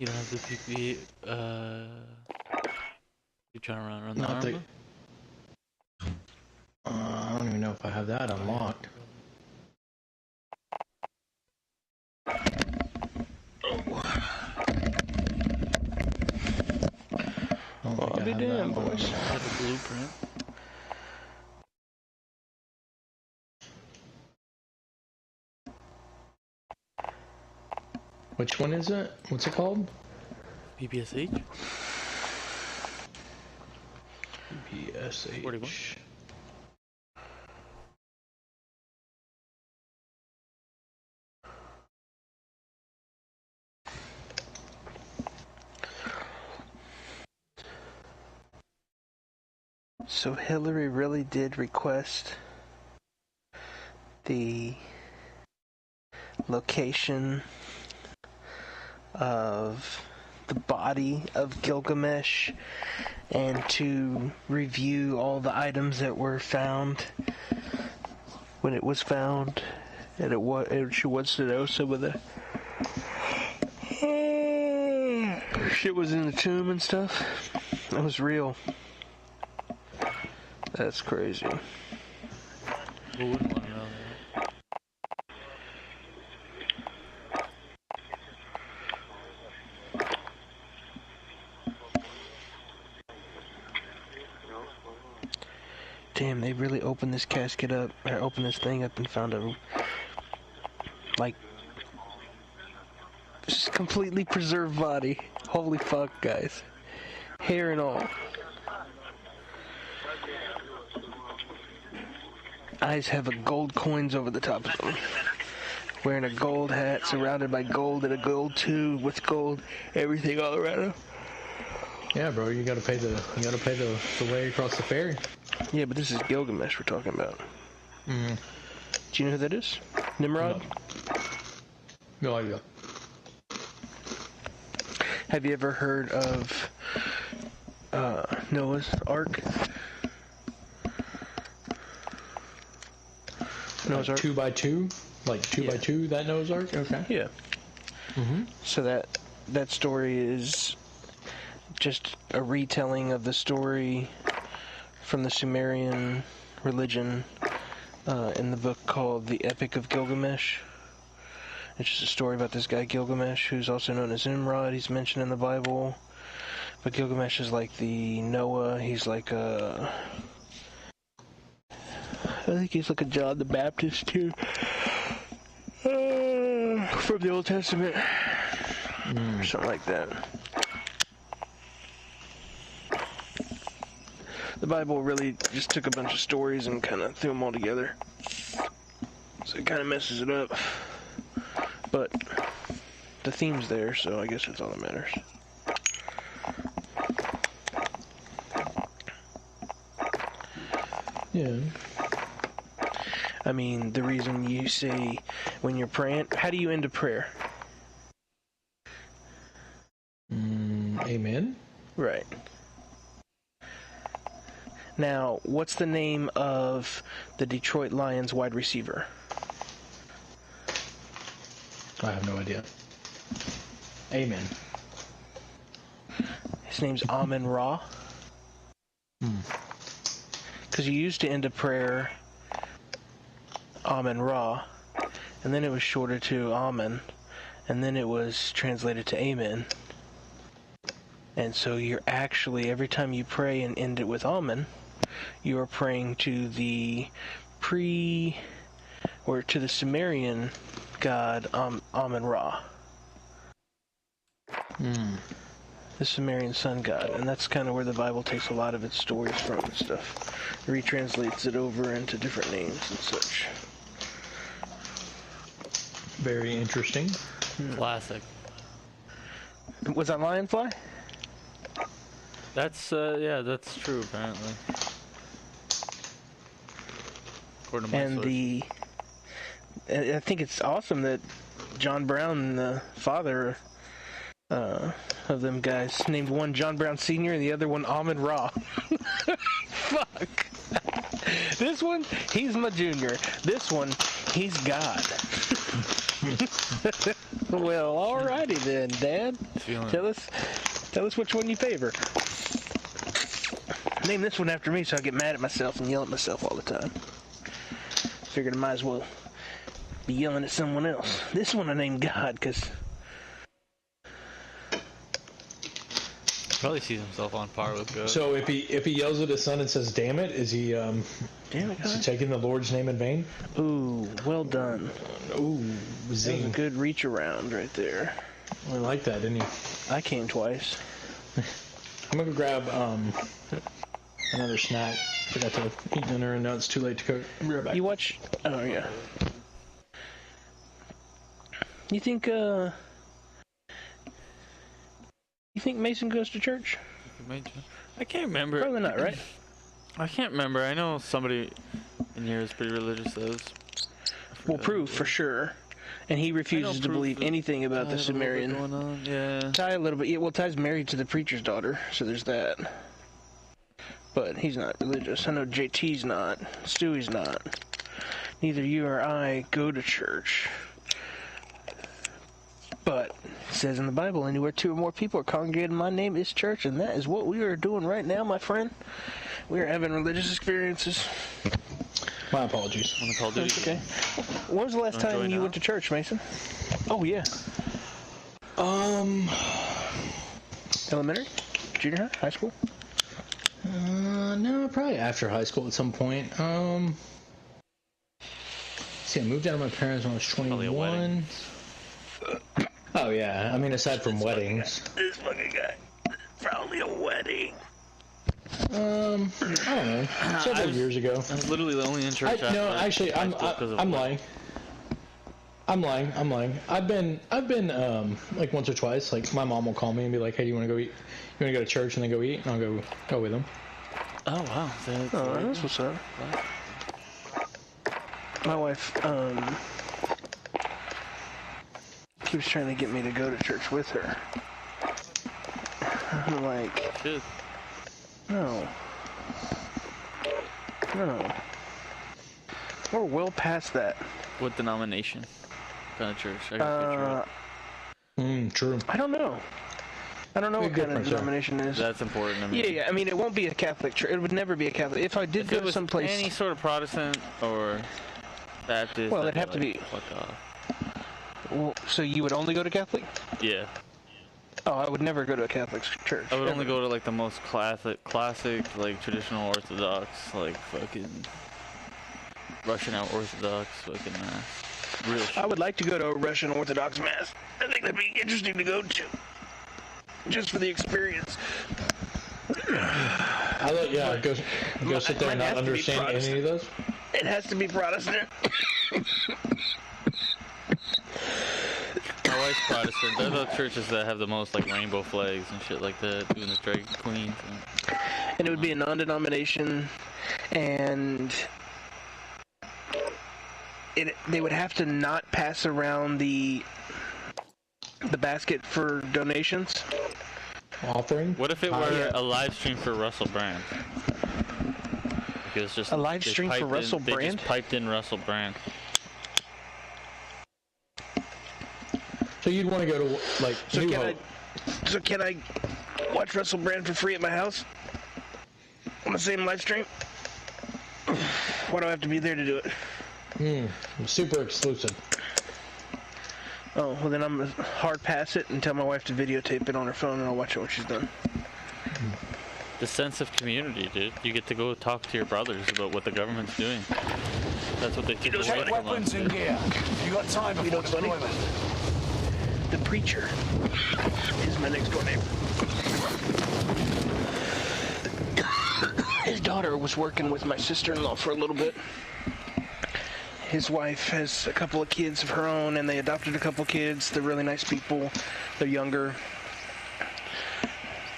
You don't have the PP, you trying to run the Not the. armor? I don't even know if I have that unlocked. Well, I'll be damned, boys. I have a blueprint. Which one is it? What's it called? PPSH? PSH. 41. So Hillary really did request the location of the body of Gilgamesh and to review all the items that were found when it was found, and she wants to know some of the shit was in the tomb and stuff. That was real. That's crazy. Who wouldn't want to know that? Damn, they really opened this casket up, or opened this thing up and found a, like, just completely preserved body. Holy fuck, guys. Hair and all. Eyes have a gold coins over the top of them. Wearing a gold hat, surrounded by gold, and a gold tube with gold, everything all around him. Yeah, bro, you gotta pay the way across the ferry. Yeah, but this is Gilgamesh we're talking about. Mm-hmm. Do you know who that is? Nimrod? No idea. Have you ever heard of Noah's Ark? Noah's Ark? 2x2? Like 2x2, that Noah's Ark? Okay. Yeah. Mm-hmm. So that story is just a retelling of the story from the Sumerian religion in the book called The Epic of Gilgamesh. It's just a story about this guy Gilgamesh, who's also known as Nimrod. He's mentioned in the Bible. But Gilgamesh is like the Noah. He's like I think he's like a John the Baptist too. From the Old Testament. Or something like that. The Bible really just took a bunch of stories and kind of threw them all together. So it kind of messes it up. But the theme's there, so I guess that's all that matters. Yeah. I mean, the reason you say when you're praying, how do you end a prayer? Amen? Right. Now, what's the name of the Detroit Lions wide receiver? I have no idea. Amen. His name's Amen-Ra. Because you used to end a prayer Amen-Ra, and then it was shorter to Amen, and then it was translated to Amen. And so you're actually, every time you pray and end it with Amen, you are praying to the to the Sumerian god Amen-Ra. The Sumerian sun god, and that's kind of where the Bible takes a lot of its stories from and stuff. It retranslates it over into different names and such. Very interesting. Classic. Was that Lionfly? That's, yeah, that's true, apparently. According to my sources. I think it's awesome that John Brown, the father of them guys, named one John Brown Sr. and the other one Amen-Ra. Fuck. This one, he's my junior. This one, he's God. Well, alrighty then, Dad. Feeling Tell us which one you favor. Name this one after me so I get mad at myself and yell at myself all the time. Figured I might as well be yelling at someone else. This one I named God because... probably sees himself on par with God. So if he yells at his son and says "damn it," is he Damn it, is he God. taking the Lord's name in vain? Ooh, well done. Ooh, That was a zing! good reach around right there. I like that, didn't you? I came twice. I'm gonna go grab another snack. Forgot to eat dinner, and now it's too late to cook. I'll be right back. You watch... Oh, yeah. You think Mason goes to church? I can't remember. Probably not, right? I can't remember. I know somebody in here is pretty religious. Well, proof for sure. And he refuses to believe anything about the Sumerian. Going on. Yeah. Ty a little bit. Yeah, well, Ty's married to the preacher's daughter, so there's that. But he's not religious. I know JT's not. Stewie's not. Neither you or I go to church. But it says in the Bible, anywhere 2 or more people are congregated in my name is church, and that is what we are doing right now, my friend. We are having religious experiences. My apologies. On the Call of Duty. That's okay. When was the last time you went to church, Mason? Oh, yeah. Elementary? Junior high? High school? No, probably after high school at some point. See, I moved out of my parents when I was 21. Oh yeah, I mean aside from weddings. This fucking guy. Probably a wedding. I don't know. Several years ago. I was literally the only in church. No, actually, I'm lying. I'm lying. I've been like once or twice. Like my mom will call me and be like, "Hey, do you want to go eat? You want to go to church and then go eat?" And I'll go with them. Oh wow. That's what's up. My wife keeps trying to get me to go to church with her. I'm like, Shit. no. We're well past that. What denomination? What kind of church? I got a picture of it. True. I don't know. I don't know what kind of denomination it is. That's important to me. Yeah. I mean, it won't be a Catholic church. It would never be a Catholic. If I did go to someplace, any sort of Protestant or Baptist. well, it'd have to be. Fuck off. Well, so you would only go to Catholic? Yeah. Oh, I would never go to a Catholic church. I would only go to like the most classic, like traditional Orthodox, like fucking Russian out Orthodox fucking mass. Real shit. I would like to go to a Russian Orthodox mass. I think that'd be interesting to go to, just for the experience. Go sit there and not understand any of those. It has to be Protestant. My wife's Protestant. They're the churches that have the most like rainbow flags and shit like that, doing the drag queens. And it would be a non-denomination, and they would have to not pass around the basket for donations. Offering. What if it were a live stream for Russell Brand? Because just a live stream for Russell Brand? They just piped in Russell Brand. So you'd want to go to like New Hope. So can I watch Russell Brand for free at my house on the same live stream? Why do I have to be there to do it? Super exclusive. Oh, well then I'm gonna hard pass it and tell my wife to videotape it on her phone and I'll watch it when she's done. The sense of community, dude. You get to go talk to your brothers about what the government's doing. That's what they took away Check from weapons us. and gear. You got time before deployment. The preacher is my next door neighbor. His daughter was working with my sister-in-law for a little bit. His wife has a couple of kids of her own, and they adopted a couple kids. They're really nice people. They're younger.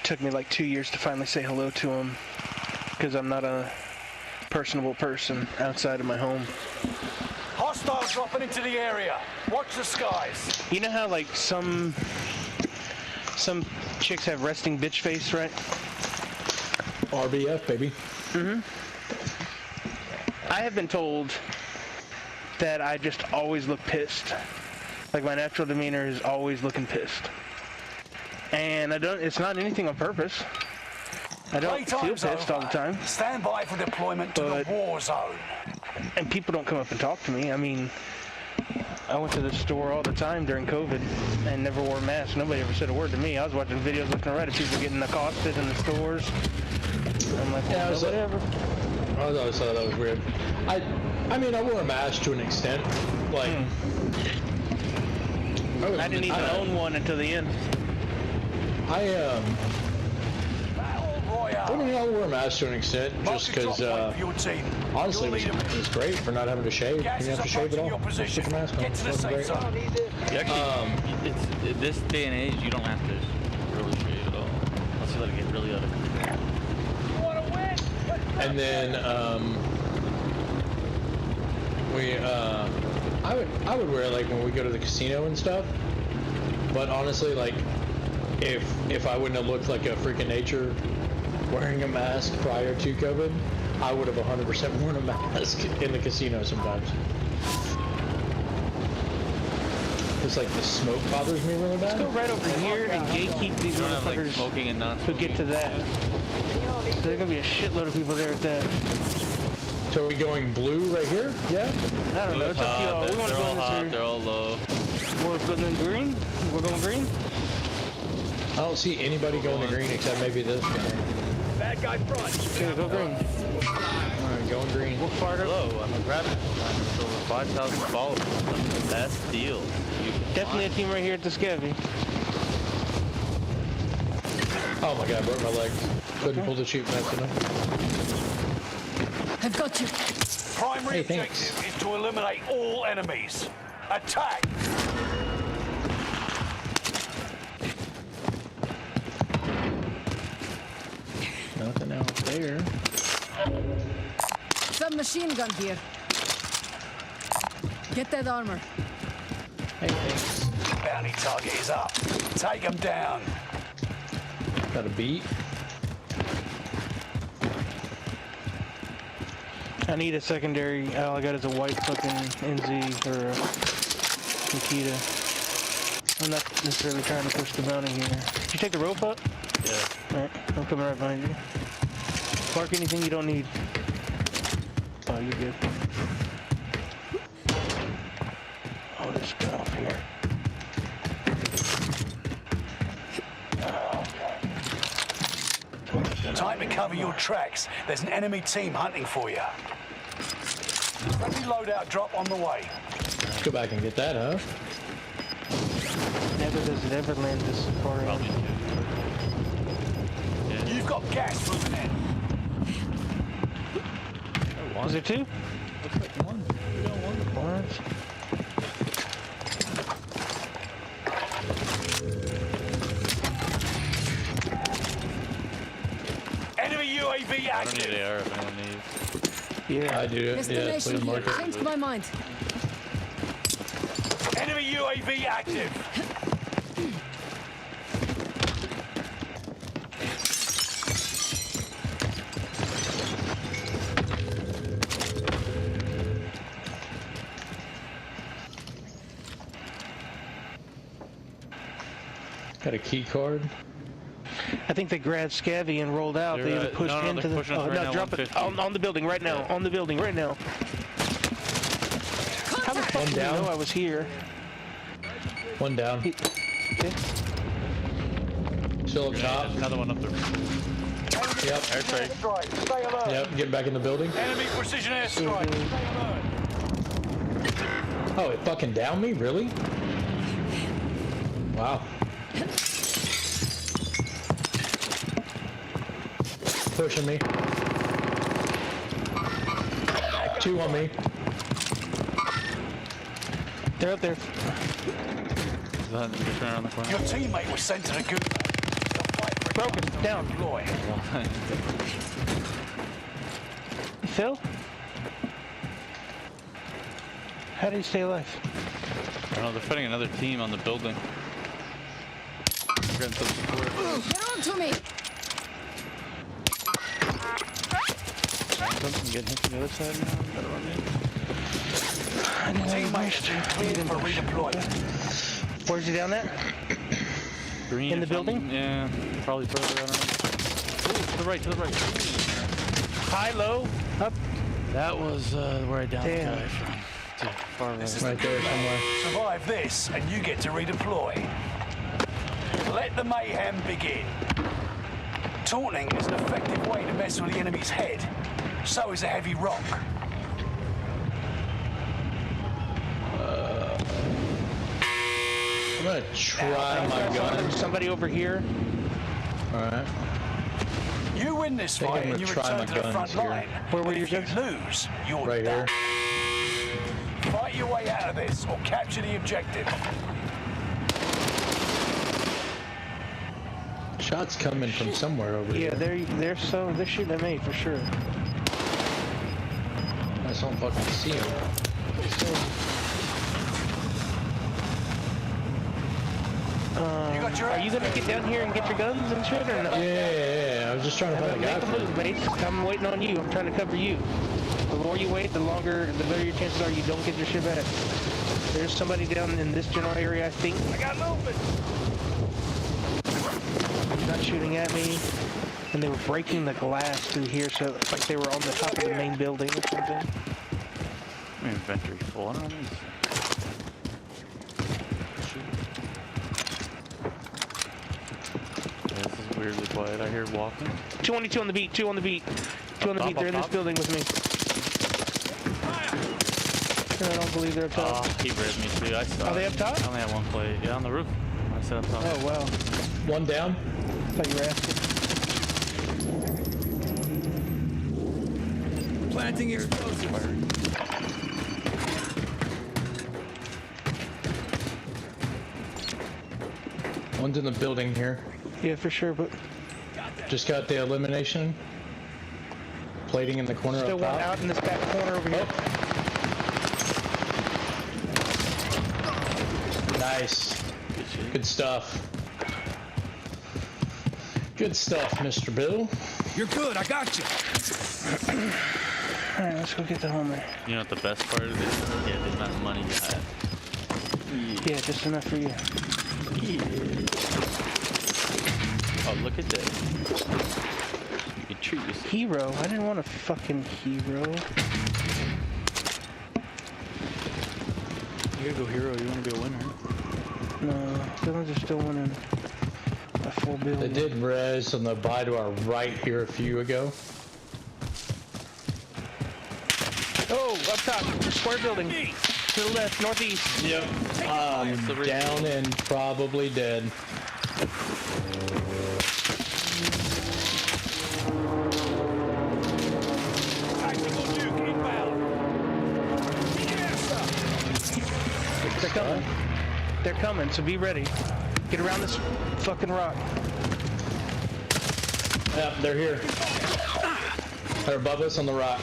Took me like 2 years to finally say hello to them, because I'm not a personable person outside of my home. Hostiles dropping into the area. Watch the skies. You know how like some chicks have resting bitch face, right? RBF, baby. I have been told that I just always look pissed Like, my natural demeanor is always looking pissed. And it's not anything on purpose. I don't feel pissed all the time. Stand by for deployment to the war zone. And people don't come up and talk to me. I mean, I went to the store all the time during COVID and never wore a mask. Nobody ever said a word to me. I was watching videos left and right of people getting accosted in the stores. I'm like, yeah, whatever. I always thought that was weird. I mean, I wore a mask to an extent. Like, I didn't even own one until the end. I mean, I wore a mask to an extent just because, honestly, it was great for not having to shave. You didn't have to shave at all. Just put the mask on. Get to the safe zone. It's this day and age, you don't have to really shave at all. Unless you let it get really out of control. And then, I would wear it, like, when we go to the casino and stuff. But honestly, like, if I wouldn't have looked like a freak of nature wearing a mask prior to COVID, I would have 100% worn a mask in the casino sometimes. It's like the smoke bothers me really bad. Let's go right over here and gatekeep these motherfuckers smoking and not who get to that. There's gonna be a shitload of people there at that. So are we going blue right here? Yeah? I don't know, it's up to y'all. We want to go in this here. They're all low. We're going green? We're going green? I don't see anybody going to green except maybe this guy. Bad guy front. Okay, go green. Alright, going green. We'll fire it up. Hello, I'm a rabbit. It's over 5,000 followers. That's the best deal. Definitely a team right here at the Scavvy. Oh my god, I broke my leg. Couldn't pull the chute fast enough. I've got you. Primary objective is to eliminate all enemies. Attack! Nothing else there. Submachine gun here. Get that armor. Hey, thanks. Bounty target is up. Take him down. Got a beat. I need a secondary. All I got is a white fucking NZ or a Nikita. I'm not necessarily trying to push the bounty here. Did you take the rope up? Yeah. Alright, I'm coming right behind you. Mark anything you don't need. Oh, you're good. Oh, this guy off here. Time to cover your tracks. There's an enemy team hunting for you. Friendly loadout drop on the way. Let's go back and get that, huh? Never does it ever land this far in. You've got gas moving in. Was there two? Looks like one. We got one. What? Enemy UAV I don't active. need AR if anyone needs. Yeah. I do. Yeah, Destination please here. mark it. Changed my mind. Enemy UAV active. Got a key card. I think they grabbed Scavvy and rolled out. They're, They either pushed no, into they're the. pushing us Oh, right no, now, drop it 150. on the building right now. On the building right now. How the fuck One do you down. know I was here? One down. Okay. Still up top. Another one up there. Yep. Airstrike. Stay alert. Yep. Getting back in the building. Enemy precision airstrike. Stay alert. Oh, it fucking downed me? Really? Wow. Pushing me. Two on me. They're up there. Just around the corner. Your teammate was sent to the good. Broken. Down. Deploy. Phil? How did he stay alive? I don't know, they're fighting another team on the building. They're getting some support. Get on to me. Something getting hit from the other side now. Gotta run in. Teammates been cleared for redeployment. Where's he down at? Green In the building? Yeah, probably further. I don't know. Ooh, to the right, to the right. High, low, up. That was where I downed the Damn. guy from. Too far away. This is Right there somewhere. Survive this, and you get to redeploy. Let the mayhem begin. Taunting is an effective way to mess with the enemy's head. So is a heavy rock. I'm gonna try my gun. There's somebody over here. Alright. You win this think I'm fight and gonna you try return my to the guns front here. line. Where were But your if you guns? lose, you're Right done. here. Fight your way out of this or capture the objective. Shots coming from somewhere over Yeah, here. they're shooting at me for sure. I just don't fucking see them. Are you gonna get down here and get your guns and shit or no? Yeah. I was just trying to find a guy Make a for move, mate. I'm waiting on you. I'm trying to cover you. The more you wait, the better your chances are you don't get your shit back. There's somebody down in this general area, I think. I got movement. Not shooting at me. And they were breaking the glass through here, so it's like they were on the top of the main building or something. My inventory full. I don't know. Yeah, this is weirdly quiet. I hear walking. 2 on the beat, 2 on the beat. 2 on the beat, they're in this building with me. I don't believe they're up top. Oh, he ripped me too. I saw. Are they up top? I only have one plate. Yeah, on the roof. I said up top. Oh, wow. one down. I thought you were asking. Planting explosive. One's in the building here. Yeah, for sure, but Just got the elimination. Plating in the corner still up one top. out in this back corner over here. Nice. Good stuff. Good stuff, Mr. Bill. You're good. I got you. Alright, let's go get the Homer. You know what the best part of this is? Yeah, the amount of money you have. Yeah, just enough for you. Oh, look at that. You can treat yourself. Hero? I didn't want a fucking hero. You gotta go hero. You want to be a winner. No, villains are still winning. A full build. They did res on the buy to our right here a few ago. Oh, up top, square building. To the left, northeast. Yep. Down and probably dead. Tactical nuke inbound. They're coming. They're coming, so be ready. Get around this fucking rock. Yep, they're here. They're above us on the rock.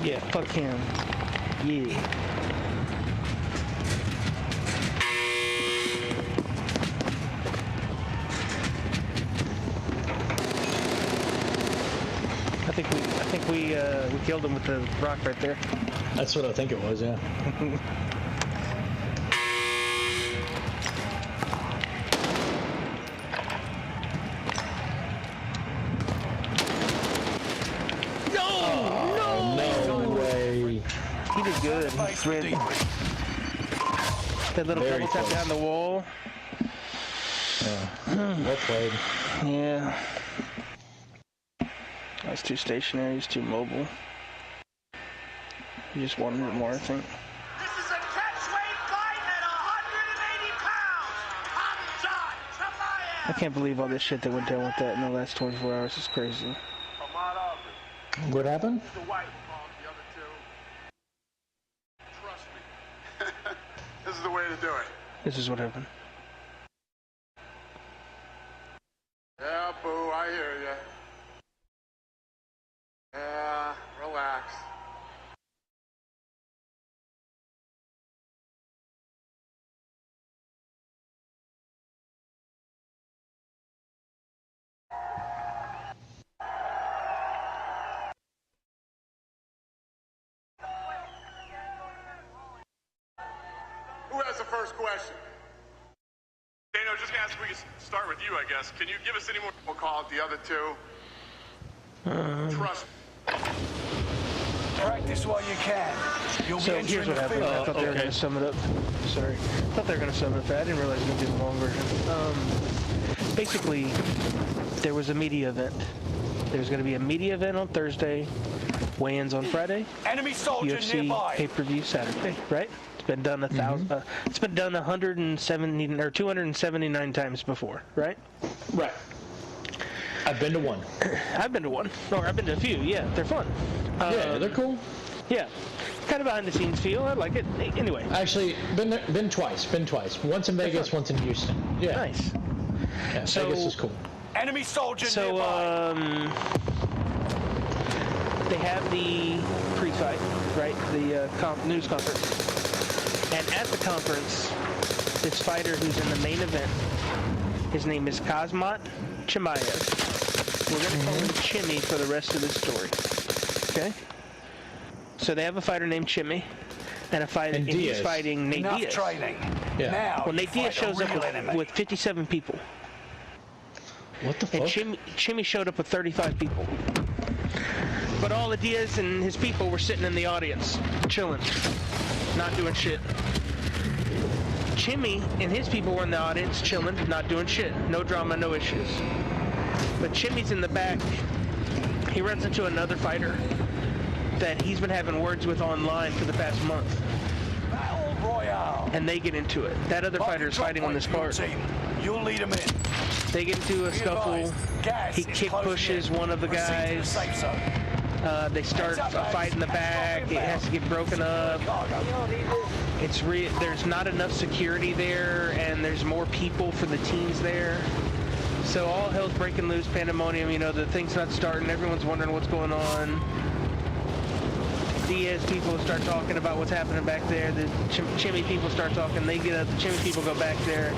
Yeah, fuck him. Yeah. I think we killed him with the rock right there. That's what I think it was, yeah. No way. He did good. He's ready. That little Very double tap close. down the wall. Yeah. Well played. Yeah. That's too stationary. He's too mobile. He just wanted it more, I think. I can't believe all this shit that went down with that in the last 24 hours. It's crazy. What happened? Trust me. This is the way to do it. This is what happened. Yeah, boo, I hear ya. Yeah, relax. Who has the first question? Dano, just ask if we can start with you, I guess. Can you give us any more? We'll call it the other two. Trust. Practice while you can. You'll be So entering here's what the happened. field. I thought they were going to sum it up. Sorry. I thought they were going to sum it up. I didn't realize it was going to be the long version. Basically, there was a media event. There's going to be a media event on Thursday, weigh-ins on Friday, Enemy soldier UFC nearby. pay-per-view Saturday, right? It's been done it's been done 170 or 279 times before, right? Right. I've been to one. I've been to one, or I've been to a few. Yeah, they're fun. Yeah, they're cool. Yeah, kind of behind-the-scenes feel. I like it. Anyway, Actually, been twice. Once in Vegas, once in Houston. Yeah. nice. Yeah, So- Vegas is cool. Enemy soldier So, nearby. they have the pre-fight, right? The news conference. And at the conference, this fighter who's in the main event, his name is Kazmat Chimaev. We're going to call him Chimmy for the rest of the story. Okay? So they have a fighter named Chimmy, and he's Diaz. fighting Nate Enough Diaz. training. Yeah. Now Well, you Nate Diaz fight a shows up real enemy. with 57 people. What the fuck? And Chimmy showed up with 35 people. But all of Diaz and his people were sitting in the audience, chilling, not doing shit. Chimmy and his people were in the audience, chilling, not doing shit. No drama, no issues. But Chimmy's in the back. He runs into another fighter that he's been having words with online for the past month. Battle Royale. And they get into it. That other fighter is fighting on this card. Team. You'll lead them in. They get into a Be scuffle. advised, gas He is kick closing pushes in. one of the Proceed to guys. safe zone. They start a fight in the back. It has to get broken up. There's not enough security there, and there's more people for the teams there. So all hell's breaking loose, pandemonium. You know, the thing's not starting. Everyone's wondering what's going on. Diaz people start talking about what's happening back there. The Chimmy people start talking. They get up. The Chimmy people go back there.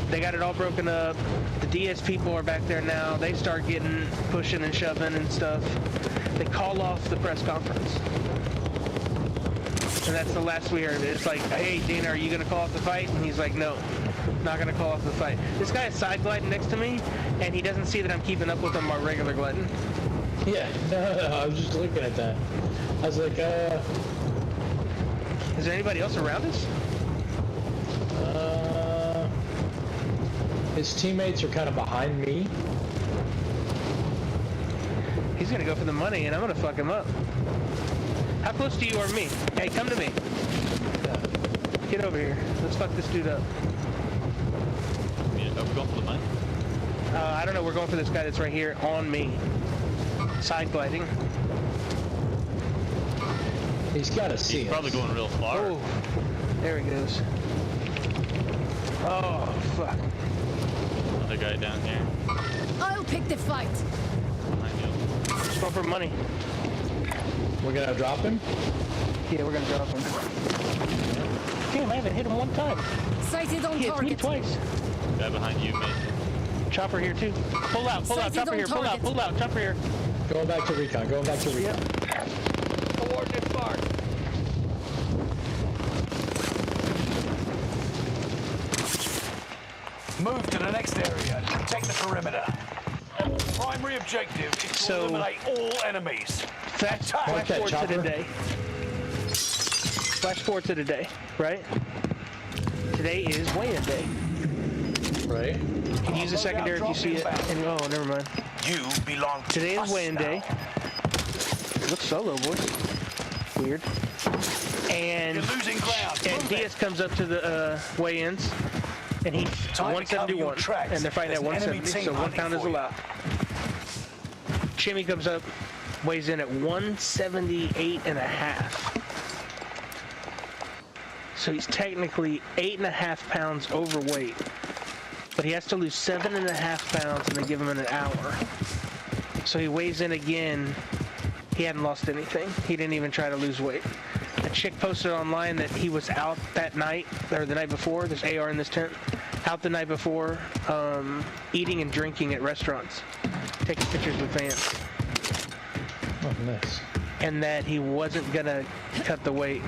They got it all broken up. The Diaz people are back there now. They start pushing and shoving and stuff. They call off the press conference. And that's the last we heard. It's like, hey, Dana, are you going to call off the fight? And he's like, no, not going to call off the fight. This guy is side gliding next to me, and he doesn't see that I'm keeping up with him on regular gliding. Yeah, no, I was just looking at that. I was like, Is there anybody else around us? His teammates are kind of behind me. He's going to go for the money, and I'm going to fuck him up. How close to you are me? Hey, come to me. Get over here. Let's fuck this dude up. Yeah, are we going for the money? I don't know. We're going for this guy that's right here on me. Side gliding. He's got to see He's us. probably going real far. Oh, there he goes. Oh, fuck. Another guy down here. I'll pick the fight. Behind you. Let's go for money. We're gonna drop him. Yeah, we're gonna drop him. Damn, I haven't hit him one time. Sighted on He hit me target. twice. Guy behind you, mate. Chopper here too. Pull out, Sighted chopper on here, target. pull out, chopper here. Going back to recon. Coordinate mark. Move to the next area. Protect the perimeter. Primary objective is to eliminate all enemies. Flash Okay, forward to chopper. today. Flash forward to today, right? Today is weigh-in day. Right. You can use a secondary if you see it. And, oh, never mind. You belong to Today is us weigh-in now. day. Looks solo, boys. Weird. And You're losing ground. And Move Diaz comes up to the weigh-ins, And he's Time to cover your 171, tracks. and they're fighting at There's an enemy 170, team so 1 pound hunting is for you. allowed. Jimmy comes up, weighs in at 178.5. So he's technically 8.5 pounds overweight, but he has to lose 7.5 pounds, and they give him an hour. So he weighs in again. He hadn't lost anything. He didn't even try to lose weight. A chick posted online that he was out that night, or the night before. There's AR in this tent. Out the night before, eating and drinking at restaurants, taking pictures with fans. Oh, nice. And that he wasn't gonna cut the weight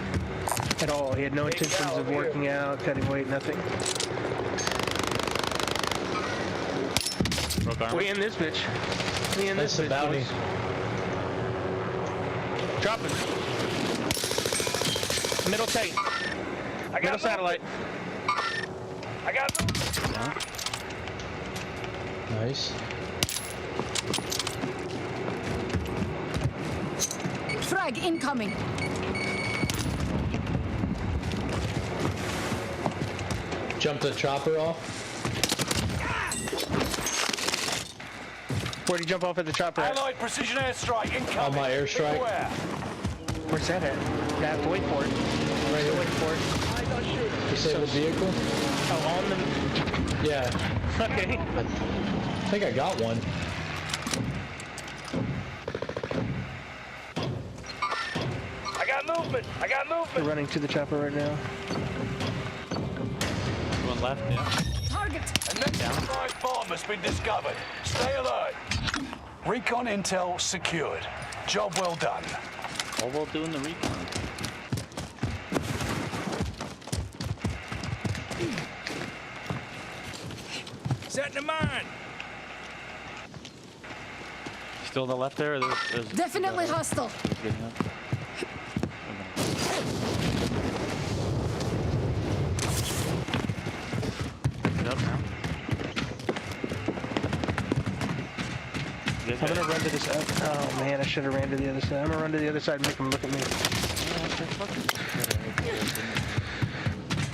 at all. He had no intentions of working out, cutting weight, nothing. Broke armor. We in this bitch. We in this That's the bitch, bounty. boys. Dropping. Middle tank. Middle satellite. I got them. Nice. Frag incoming. Jump the chopper off. Where'd he jump off at the chopper at? Allied precision airstrike incoming. On my airstrike. Beware. Where's that at? I have to wait for it. Right here. Wait for it. Disabled vehicle? Oh, on the... Yeah. Okay. I think I got one. I got movement. I got We're movement. running to the chopper right now. One left, yeah. Target. A neutralized bomb has been discovered. Stay alert. Recon intel secured. Job well done. All while doing the recon. Setting a mine. Still on the left there? Or there's Definitely hostile. getting up. Get up now. I'm gonna run to this side. Oh man, I should have ran to the other side. I'm gonna run to the other side and make him look at me.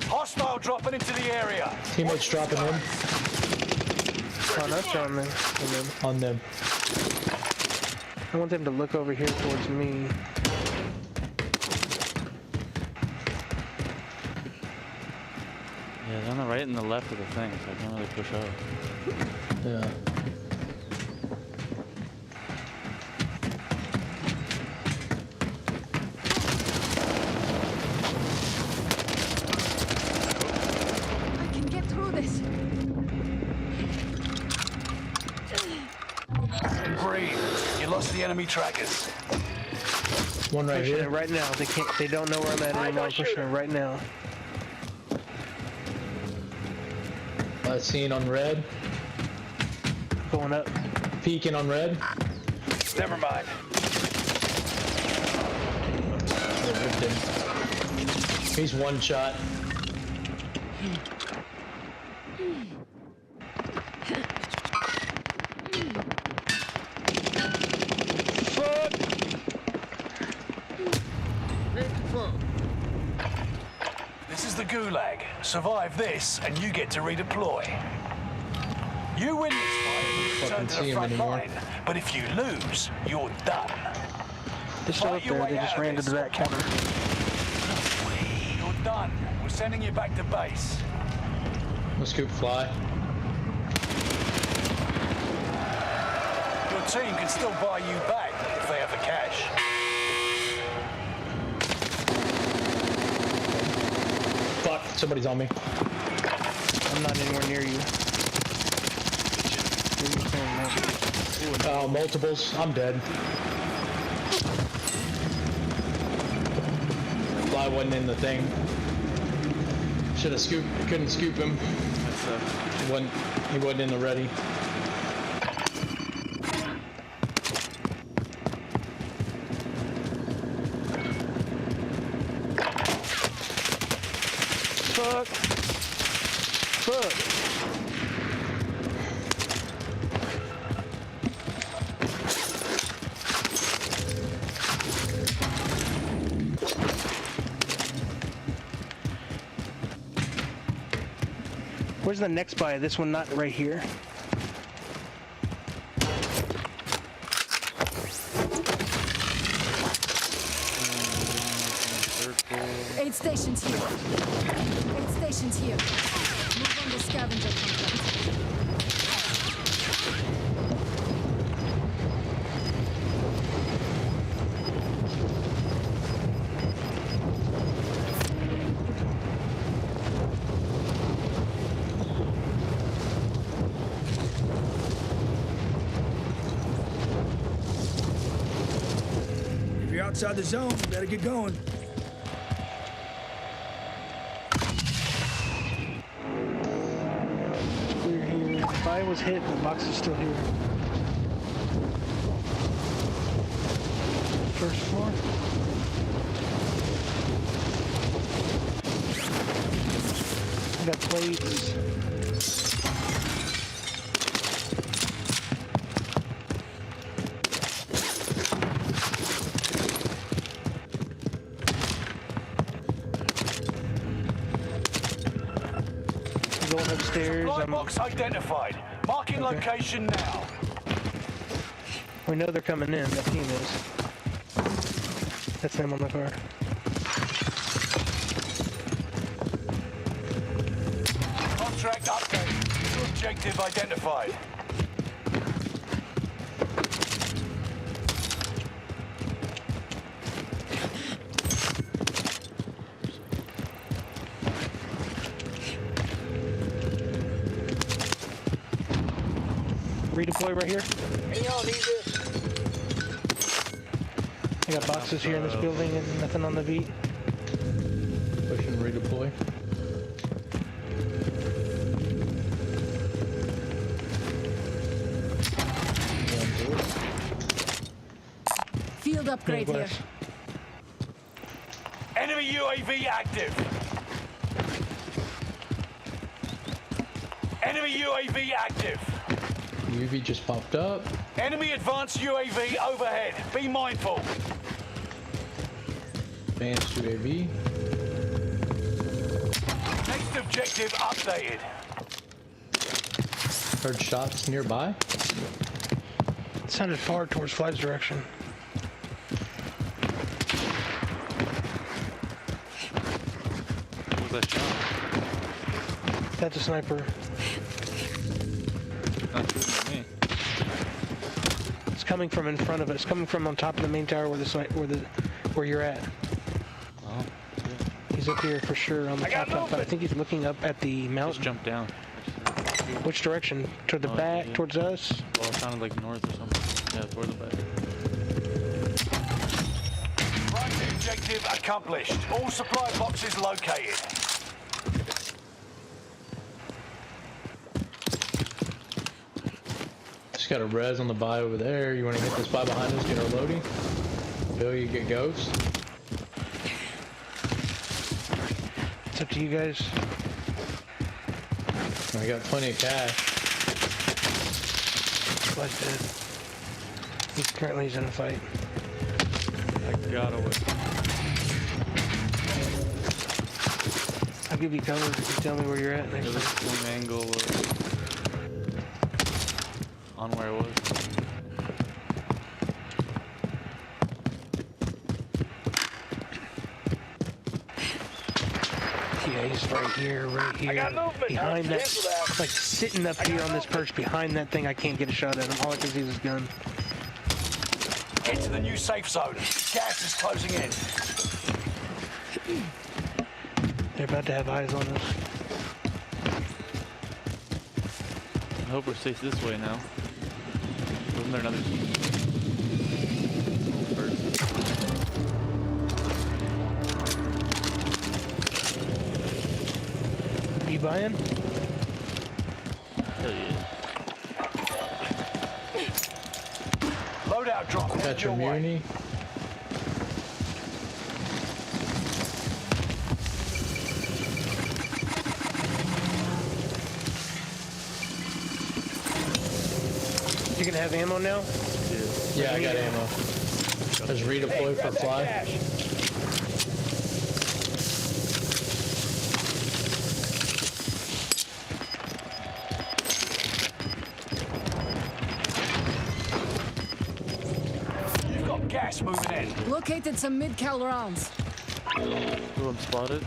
Hostile dropping into the area. Teammates dropping in Oh, no, it's on them. on them. I want them to look over here towards me. Yeah, they're on the right and the left of the thing, so I can't really push up. Yeah. I can get through this. And breathe. You lost the enemy trackers. One right Pushing it here. right now. They can't. They don't know where I'm at anymore. I'm pushing it right now. Seen on red. Going up. Peeking on red. Never mind. Yeah, ripped him. He's one shot. Fuck! This is the Gulag. Survive this, and you get to redeploy. You win this fight, you return Fucking to see the 'em front anymore. line. But if you lose, you're done. They're still Fight up your there. way They out just of ran to this. that counter. You're done. We're sending you back to base. Let's scoop fly. Your team can still buy you back if they have the cash. Fuck, somebody's on me. I'm not anywhere near you. Oh, multiples. I'm dead. Fly wasn't in the thing. Should have scooped. Couldn't scoop him. He wasn't in the ready. Fuck. Fuck. Where's the next buy? This one not right here. Aid stations here. Aid stations here. Move on the scavenger contract. If you're outside the zone, you better get going. We're here. The buy was hit, the box is still here. First floor. I got plates. Going upstairs. Supply box identified. Marking location now. We know they're coming in. That team is. That's them on the car. Contract update. New objective identified. Redeploy right here. Hey, y'all need this. I got boxes here in this building and nothing on the beat. Push and redeploy. Field upgrade here. West. Enemy UAV active. Enemy UAV active. UV just popped up. Enemy advanced UAV overhead. Be mindful. Advanced UAV. Next objective updated. Heard shots nearby. It sounded far towards Fly's direction. What was that shot? That's a sniper. Not shooting at me. It's coming from in front of us. It's coming from on top of the main tower where you're at. Oh, He's up here for sure on the top, but I think he's looking up at the just mountain. jump down. Which direction? Toward the back? Yeah. Towards us? Well, it sounded like north or something. Yeah, toward the back. Primary objective accomplished. All supply boxes located. Just got a res on the buy over there. You want to hit this buy behind us, get our loading? Bill, you get ghost. It's up to you guys. I got plenty of cash. Fly's dead. He's in a fight. I got away. I'll give you cover if you tell me where you're at next It was time. the same angle on where I was. Yeah, he's right here, behind that, like sitting up here on this perch behind that thing. I can't get a shot at him. All I can see is his gun. Get to the new safe zone. Gas is closing in. They're about to have eyes on us. I hope we're safe this way now. Wasn't there another person? You buying? Hell yeah. Loadout drop. Got Headed your your way. muni. You gonna have ammo now? Yeah, I got ammo. Let's redeploy for Fly. gas moving in. Located some mid-cal rounds. Ooh, I'm spotted.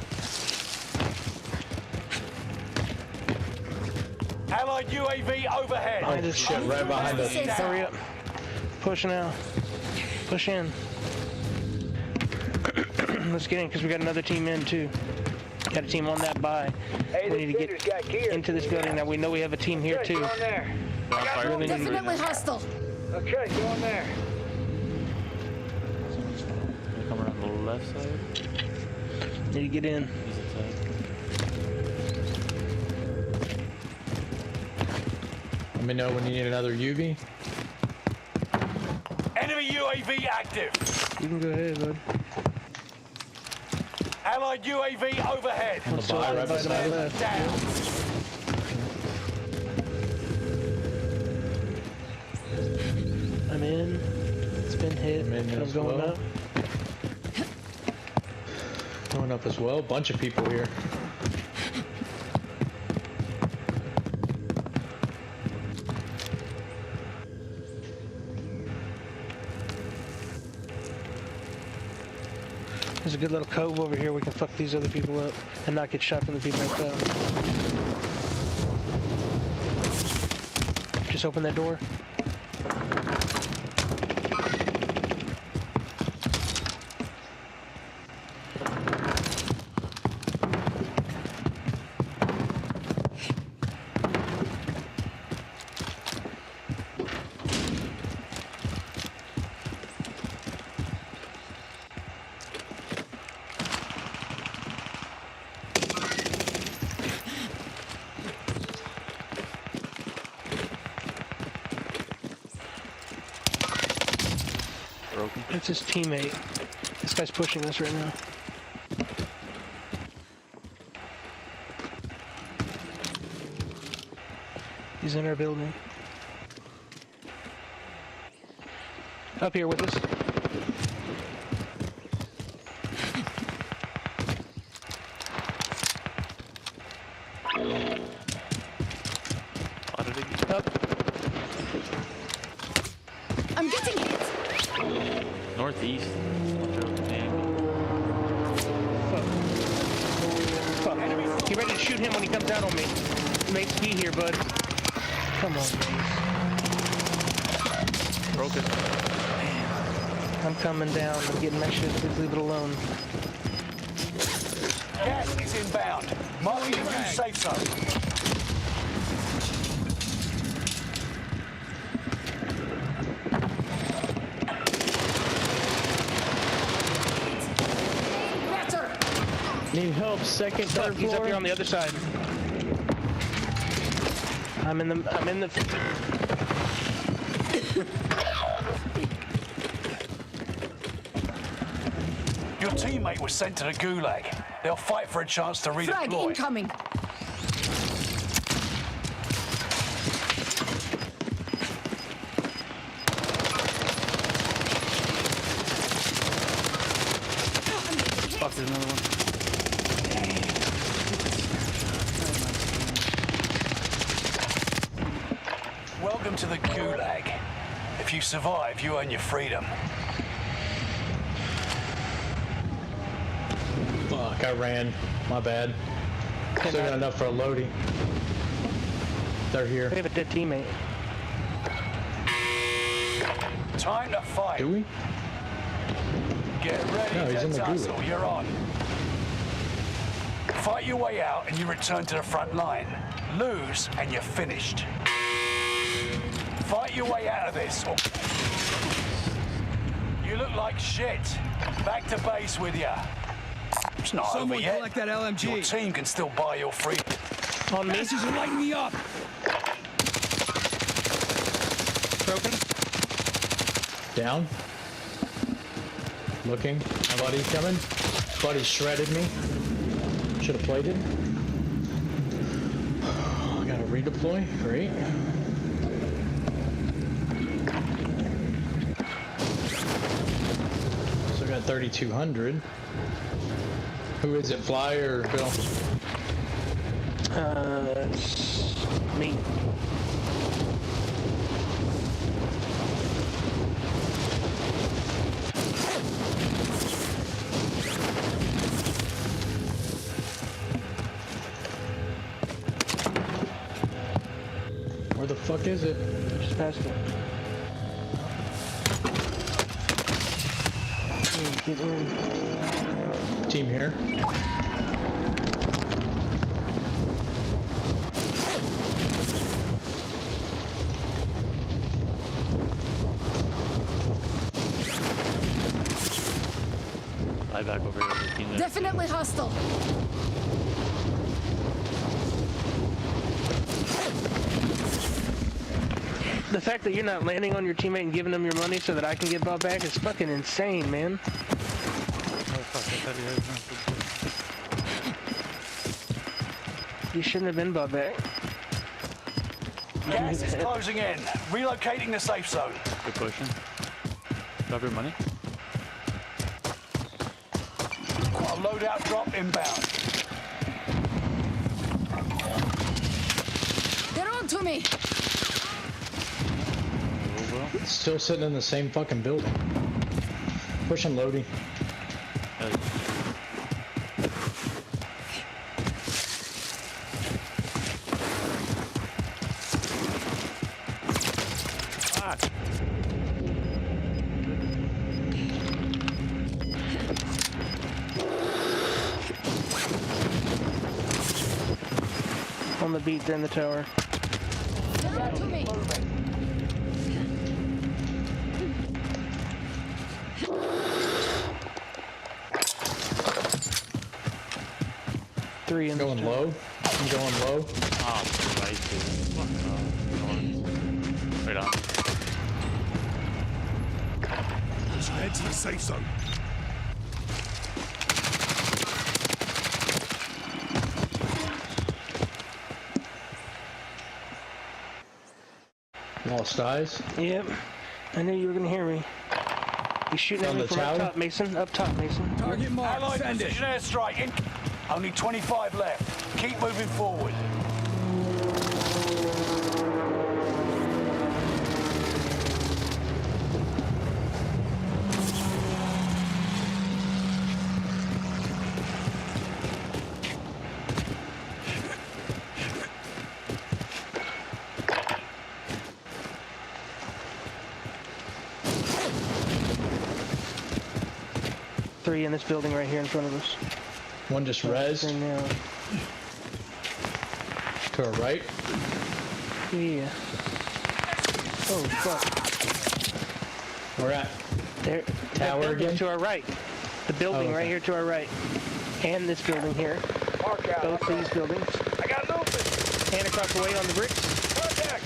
Allied UAV overhead. Behind us. Shit, right behind us. Hurry up. Push now. Push in. Let's get in because we got another team in too. Got a team on that buy. Hey, We need to get into this building now. We know we have a team here too. Go on there. Really need to- Definitely hostile. Okay, go on there. Come around the left side. Need to get in. He's inside. Let me know when you need another UV. Enemy UAV active. You can go ahead, bud. Allied UAV overhead. On the buy right beside us. Down. I'm in. It's been hit. I'm in I'm as going well. up. Going up as well. Bunch of people here. There's a good little cove over here. We can fuck these other people up and not get shot from the people like that. Just open that door. Broken. It's his teammate. This guy's pushing us right now. He's in our building. Up here with us. Up. I'm getting hit. Northeast. Fuck. Get ready to shoot him when he comes out on me. Mates, be here, bud. Come on, Mace. Broken. I'm coming down. I'm getting my shit. Please leave it alone. Gas is inbound. Marking the new safe zone. Better. Need help. Second, Fuck, third he's up floor. here on the other side. I'm in the. Your teammate was sent to the gulag. They'll fight for a chance to Frag redeploy. incoming. Fuck, there's another one. Welcome to the gulag. If you survive, you earn your freedom. Fuck, I ran. My bad. Still got enough for a loadie. They're here. We have a dead teammate. Time to fight. Do we? Get ready No, he's to in the tussle. gulag. You're on. Fight your way out and you return to the front line. Lose and you're finished. Fight your way out of this. You look like shit. Back to base with ya. It's not over Someone yet. collect that LMG. Your team can still buy your freedom. On me. Bastards are lighting me up. Broken. Down. Looking. My buddy's coming. Buddy shredded me. Should have played it. I gotta redeploy. Great. So I got 3,200. Who is it, Fly or Bill? It's me. fuck is it? Just past it. Get in. Team here. I back over here with the team there. Definitely hostile. The fact that you're not landing on your teammate and giving them your money so that I can get bought back is fucking insane, man. Oh fuck, I thought he heard You shouldn't have been bought back. Gas is closing in. Relocating the safe zone. Good pushing. Drop your money. Quite a loadout drop inbound. They're on to me. Still sitting in the same fucking building. Pushing Lodi. On the beat, they're in the tower. They're on to me. Three in the Going low. I'm going low. Oh, right, dude. Fuck off. Right on. Just head to the safe zone. Lost eyes. Yep. I knew you were gonna hear me. He's shooting at On me the from up tower? top, Mason. Up top, Mason. Target mark. Allied Send it. precision airstrike in. Only 25 left. Keep moving forward. Three in this building right here in front of us. One just rezzed Right now. to our right. Yeah. Oh fuck. We're at There. Tower that building again? to our right. The building Oh, okay. right here to our right. And this building here. Mark out. Both these buildings. I got movement. And across the way on the bricks. Contact.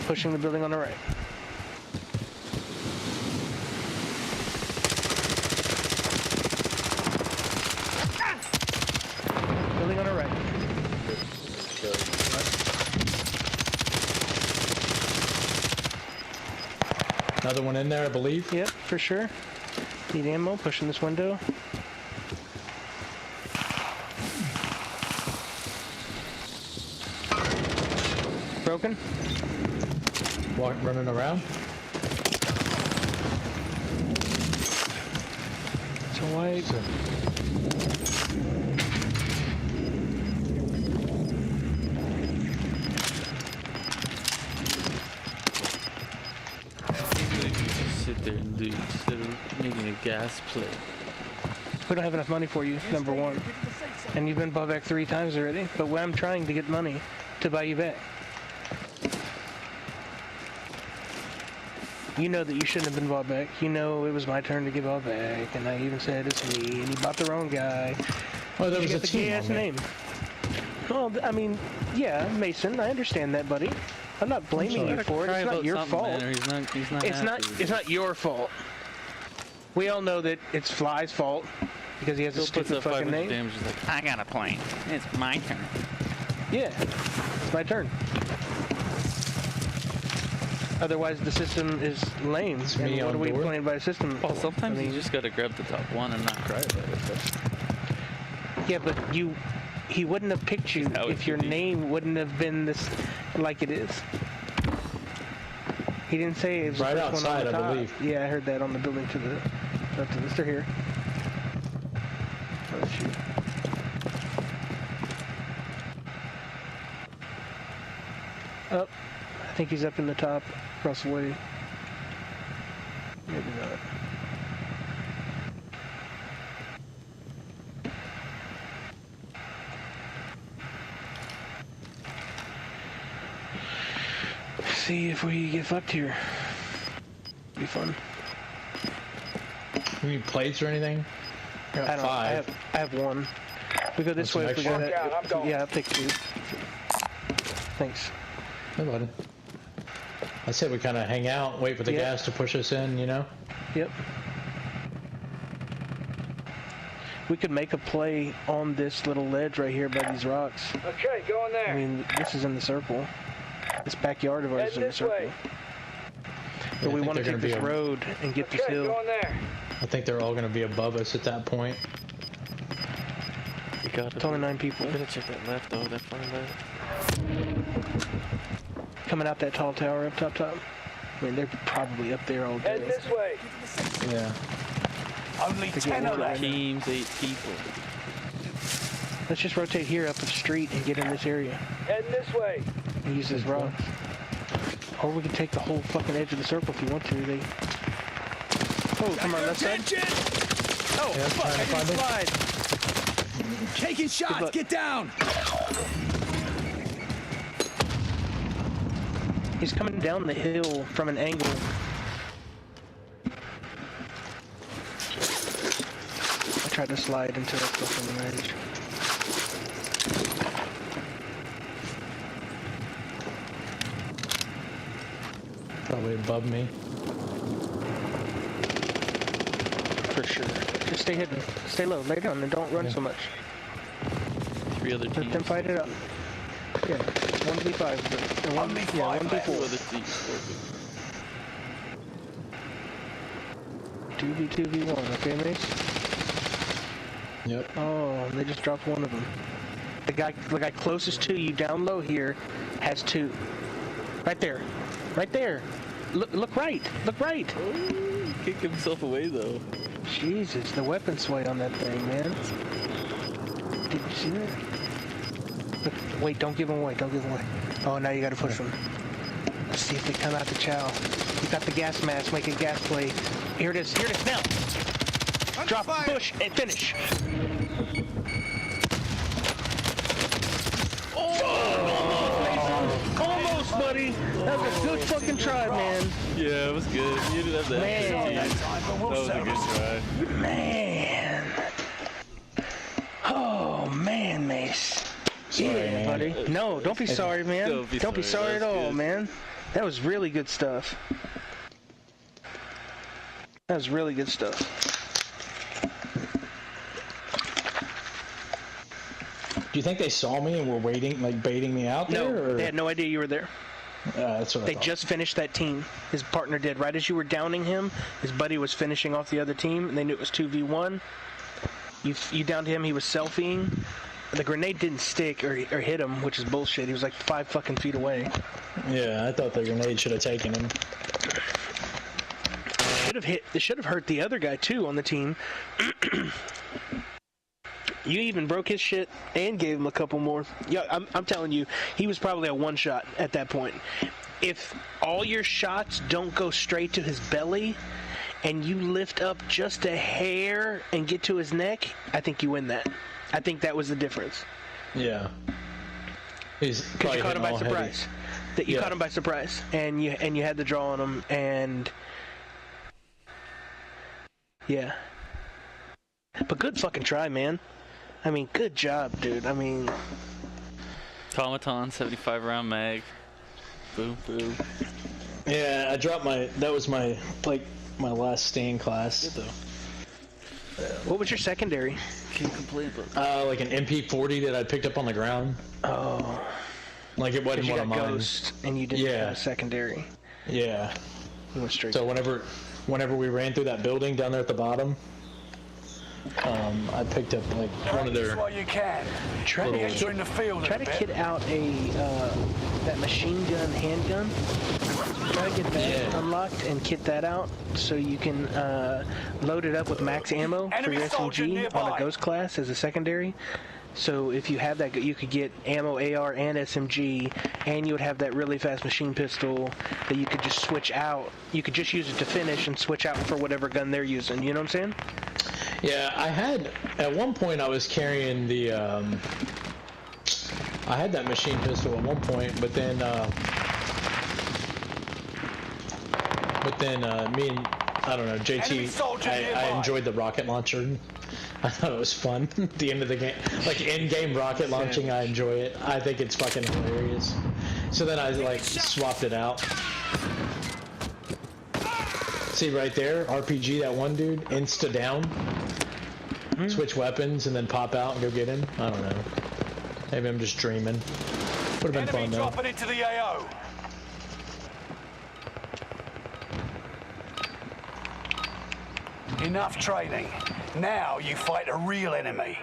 Pushing the building on the right. Building on our right. Another one in there, I believe. Yep, for sure. Need ammo, pushing this window. Broken. Running around. It's a white. Sit there and do instead of making a gas play. We don't have enough money for you, number one. And you've been bought back 3 times already. But I'm trying to get money to buy you back. You know that you shouldn't have been bought back. You know it was my turn to get bought back, and I even said it's me, and you bought the wrong guy. Oh, there You was a got the team gay-ass on me. name. Well, I mean, yeah, Mason, I understand that, buddy. I'm not blaming you for it. It's not your fault. He's not It's not your fault. We all know that it's Fly's fault because he has a stupid fucking name. Damage, he's like, I got a plane. It's my turn. Yeah, it's my turn. Otherwise, the system is lame. It's and me what on are we board. playing by a system? Well, sometimes I mean, you just gotta grab the top one and not cry about it. But yeah, but he wouldn't have picked you How it if your should be. name wouldn't have been this like it is. He didn't say it was Right the first one on outside, the I top. believe. Yeah, I heard that on the building to the left of this. They're here. Oh shoot. Up. I think he's up in the top. Russell Wade. Maybe not. See if we get fucked here. Be fun. You need plates or anything? I got 5. I have 1. We go this way if we got it. Yeah, I'll take 2. Thanks. Hey, buddy. I said we kind of hang out, wait for the gas to push us in, you know? Yep. We could make a play on this little ledge right here by these rocks. Okay, go in there. I mean, this is in the circle. This backyard of ours is in the circle. But we want to take this road and get this hill. Go in there. I think they're all going to be above us at that point. You got it. It's only 9 people. I'm gonna check that left though, that far left. Coming out that tall tower up top. I mean, they're probably up there all day. Head this way. Yeah. Only 10 are left. Teams, 8 people. Let's just rotate here up the street and get in this area. Head this way. And use this rock. Or we can take the whole fucking edge of the circle if you want to. Oh, come on, left side. Oh, yeah, fuck, I didn't slide. Taking shots, get down! He's coming down the hill from an angle. I tried to slide into that fucking ledge. Probably above me. For sure. Just stay hidden. Stay low. Lay down and don't run so much. 3 other teams. Let them fight it up. Yeah. 1v5. 1v4. 2v2v1. Okay, Mace? Yep. Oh, they just dropped one of them. The guy closest to you down low here has 2. Right there. Right there. Look right. Look right. Oh, kicked himself away though. Jesus, the weapon sway on that thing, man. Did you see that? Look, wait, don't give him away. Don't give him away. Oh, now you gotta push him. Let's see if they come out the chow. You got the gas mask. Make a gas play. Here it is. Here it is. Now. Drop, push, and finish. Almost, buddy. That was a good fucking try, man. Yeah, it was good. You didn't have that. Man. That was a good try. Man. Oh, man, Mace. Sorry, man. Buddy. No, don't be sorry, man. Don't be sorry at all, man. That was really good stuff. That was really good stuff. Do you think they saw me and were waiting, like baiting me out there? No, or? they had no idea you were there. That's what I They thought. just finished that team. His partner did. Right as you were downing him, his buddy was finishing off the other team, and they knew it was 2v1. You downed him, he was selfieing. The grenade didn't stick or hit him, which is bullshit. He was like 5 fucking feet away. Yeah, I thought the grenade should have taken him. It should have hurt the other guy too on the team. You even broke his shit and gave him a couple more. Yeah, I'm telling you, he was probably a one-shot at that point. If all your shots don't go straight to his belly and you lift up just a hair and get to his neck, I think you win that. I think that was the difference. Yeah. Because you caught him by surprise. You caught him by surprise, and you had the draw on him, and yeah. But good fucking try, man. I mean, good job, dude. I mean, Automaton 75 round mag. Boom, boom. Yeah, I dropped that was my last staying class. Good though. What was your secondary? Can't complain about. Like an MP40 that I picked up on the ground. Oh. Like it wasn't one of mine. Ghost, and you didn't have a secondary. Yeah. You went straight. So whenever we ran through that building down there at the bottom, I picked up like one of their. What you can. Try to get in the field. Try to kit out that machine gun handgun. Try to get that unlocked and kit that out so you can load it up with max ammo for your SMG on a ghost class as a secondary. So if you have that, you could get ammo, AR, and SMG, and you would have that really fast machine pistol that you could just switch out. You could just use it to finish and switch out for whatever gun they're using. You know what I'm saying? Yeah, I had at one point I was carrying the I had that machine pistol at one point, but then me and I don't know, JT, I enjoyed the rocket launcher. I thought it was fun. At the end of the game, like in-game rocket launching, I enjoy it. I think it's fucking hilarious. So then I like swapped it out. See right there, RPG, that one dude, insta down. Switch weapons and then pop out and go get him. I don't know. Maybe I'm just dreaming. Would have been fun though. Dropping into the AO. Enough training. Now you fight a real enemy.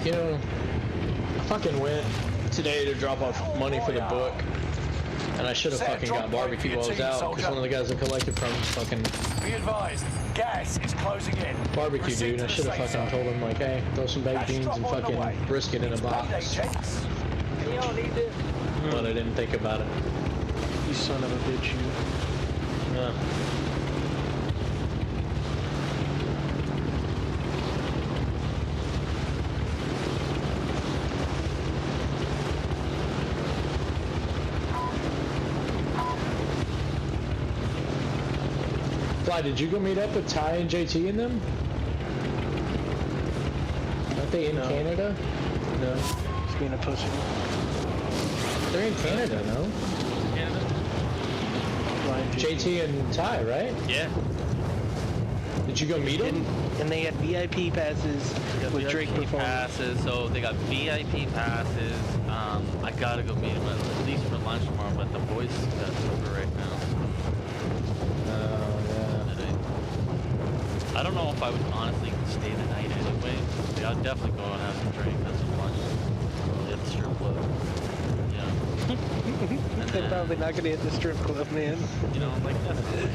You know, I fucking went today to drop off money for the book, and I should have fucking got barbecue while I was out, because one of the guys I collected from fucking... Be advised, gas is closing in. Barbecue dude, I should have fucking told him like, hey, throw some baked beans and fucking brisket in a box. But I didn't think about it. You son of a bitch, you. Yeah. Fly, did you go meet up with Ty and JT and them? Aren't they in Canada? No. He's being a pussy. They're in Canada, no? Canada? JT and Ty, right? Yeah. Did you go meet them? And they had VIP passes with Drake performing. Passes, so they got VIP passes. I gotta go meet them at least for lunch tomorrow, but the boys got sober right now. I don't know if I would honestly stay the night anyway. Yeah, I'd definitely go and have some drink, have some lunch, hit the strip club. Yeah. They're probably not gonna hit the strip club, man. You know, like that's it.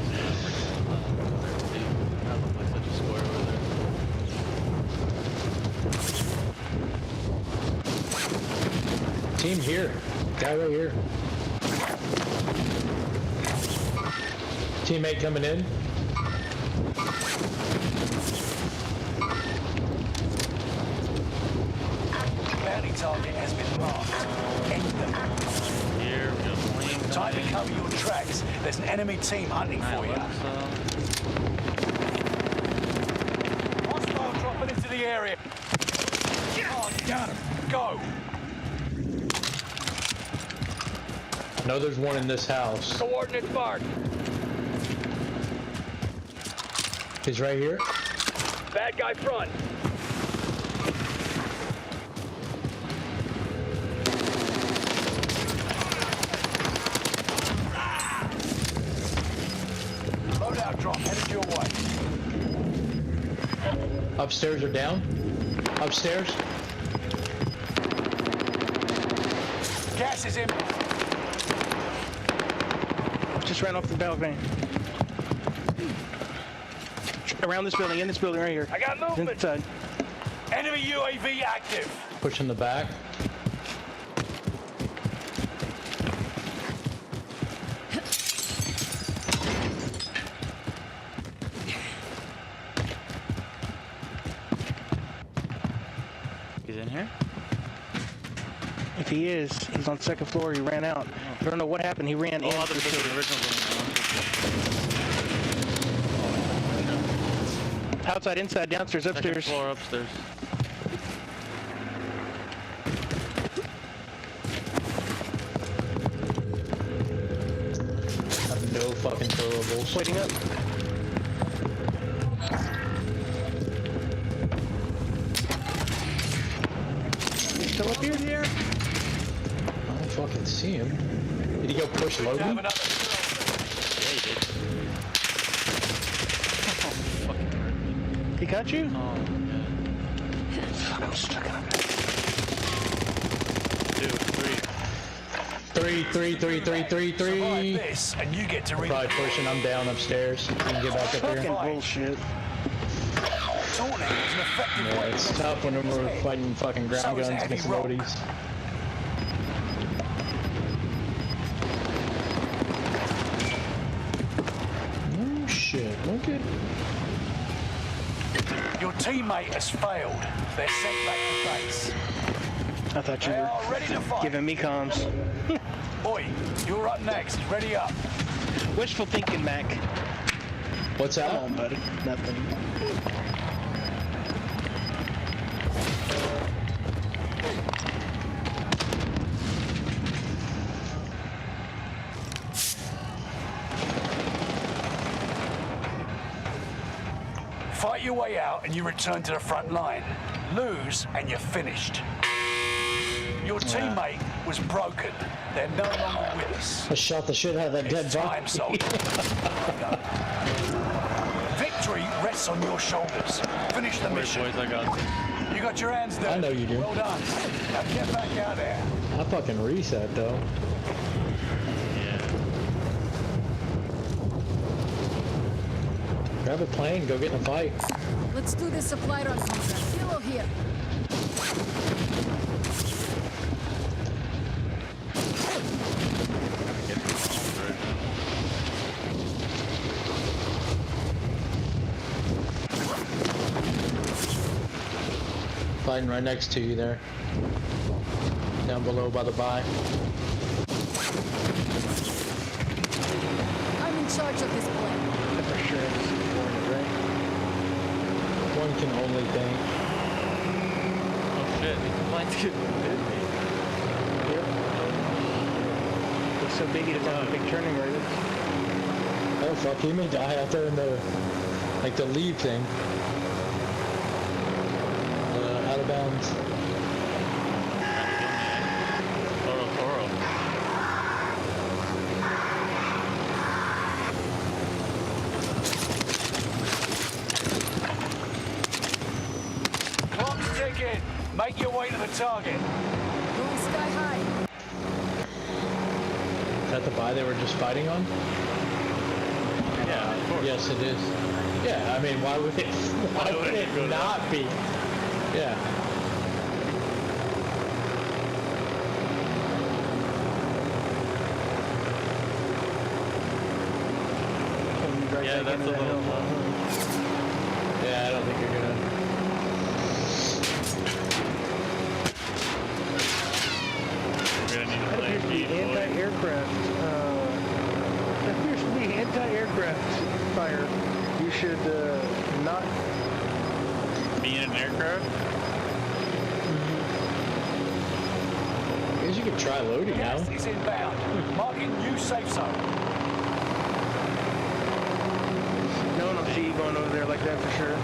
That looks like such a square over there. Team here. Guy right here. Teammate coming in. Bounty target has been marked. End them. Here, we got a plane. Time to cover your tracks. There's an enemy team hunting for you. Hostile dropping into the area. Oh, got him. Go. I know there's one in this house. Coordinates marked. He's right here. Bad guy front. Loadout drop headed your way. Upstairs or down? Upstairs. Gas is in. Just ran off the balcony. Around this building, in this building right here. I got movement. Inside. Enemy UAV active. Pushing the back. He's in here? If he is, he's on second floor. He ran out. I don't know what happened. He ran in. Oh, the original building. Outside, inside, downstairs, upstairs. Second floor, upstairs. I have no fucking throwables. Waiting up. Still up here? I don't fucking see him. Did he go push Logan? Yeah, he did. got you? Oh my god. Fuck, I'm stuck in a... 2, 3. Survive this, and you get to read. Probably pushing. I'm down upstairs. You can get back up Fucking here. bullshit. Taunting is an effective Yeah, way it's to tough when we're fighting fucking ground So is guns heavy against rock. loadies. Oh shit, look at... Your teammate has failed. They're sent back to base. I thought you They were are ready to fight. giving me comms. Oi, you're up next. Ready up. Wishful thinking, Mac. What's Come that? on, buddy. Nothing. Fight your way out and you return to the front line. Lose and you're finished. Your teammate was broken. They're no longer with us. I shot the shit out of that dead It's time, body. soldier. Victory rests on your shoulders. Finish the Wait, mission. boys, I got this. You got your hands dirty. I know you do. Well done. Now get back out there. I fucking reset though. Yeah. Grab a plane, go get in a fight. Let's do this supply run contract. Kilo here. Fighting right next to you there. Down below by the buy. I'm in charge of this plane. For sure, this is important, right? One can only think. Oh shit, these blinds get busy. Yep. It's so big, he doesn't have a big turning radius. Oh fuck, he may die out there in the, like the lead thing. Out of bounds. Toro. Clock's ticking. Make your way to the target. Going sky high. Is that the buy they were just fighting on? Yeah, of course. Yes, it is. Yeah, I mean, why would it? Why would it go not be? Yeah. Yeah, that's a little low. Yeah, I don't think you're gonna. We're gonna need to That play appears to be beat, boy. anti-aircraft. That appears to be anti-aircraft fire. You should not. Be in an aircraft? I guess you could try loading now. Gas is inbound. Marking new safe zone. No one will see you going over there like that for sure.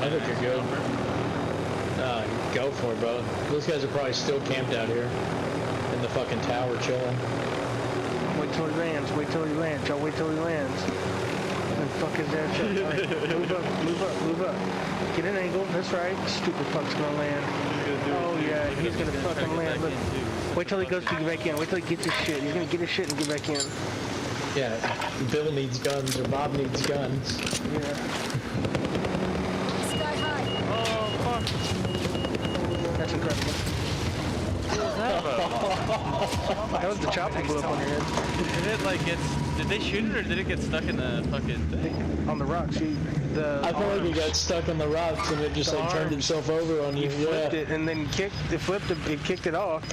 I think you're good. Go for it, bro. Those guys are probably still camped out here in the fucking tower chilling. Wait till he lands. Wait till he lands. Y'all wait till he lands. And fuck his ass up. Right. Move up. Get an angle. That's right. Stupid fuck's gonna land. Oh yeah, he's gonna fucking land. Look. Wait till he goes to get back in. Wait till he gets his shit. He's gonna get his shit and get back in. Yeah, Bill needs guns or Bob needs guns. Yeah. Sky high. Oh, fuck. That's incredible. That was the chopper blew up on your head. Did it like did they shoot it or did it get stuck in the fucking thing? On the rocks. I feel like he got stuck on the rocks and it just like turned itself over on you. Flipped it and then kicked it kicked it off.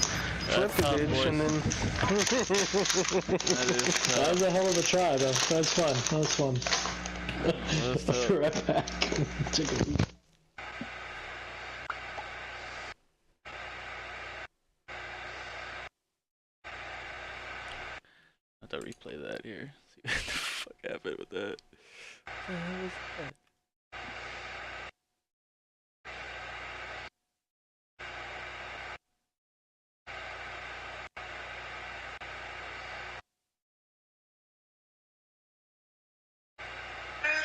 Flipped the tough, bitch boys. and then That was a hell of a try though. That's fun. That was fun. That's I'll be right back. Take a peek. I have to replay that here. See what the fuck happened with that. What the hell was that?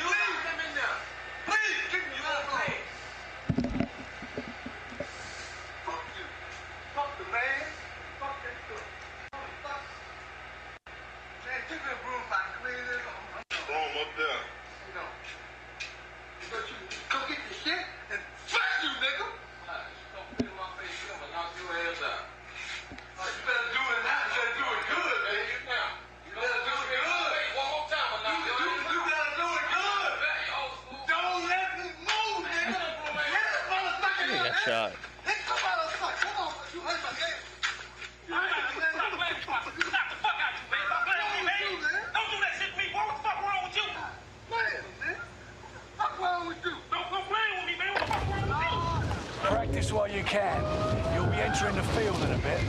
Leave them in there! Please, get shot. Practice while you can. You'll be entering the field in a bit.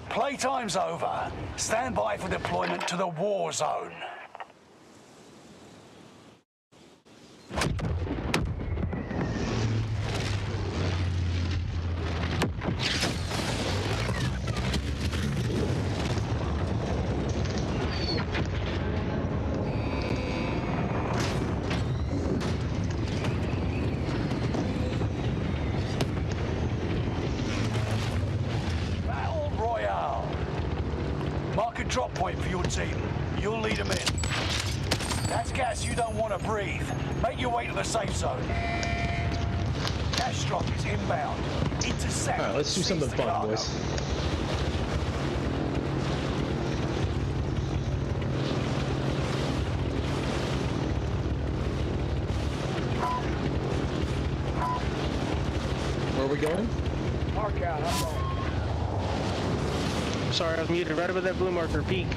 Playtime's over. Stand by for deployment to the war zone. Drop point for your team. You'll lead them in. That's gas you don't want to breathe. Make your way to the safe zone. Gas drop is inbound. Intercept. Alright, let's do something fun, boys. Where are we going? Mark out, I'm going. Sorry, I was muted. Right above that blue marker. Peek.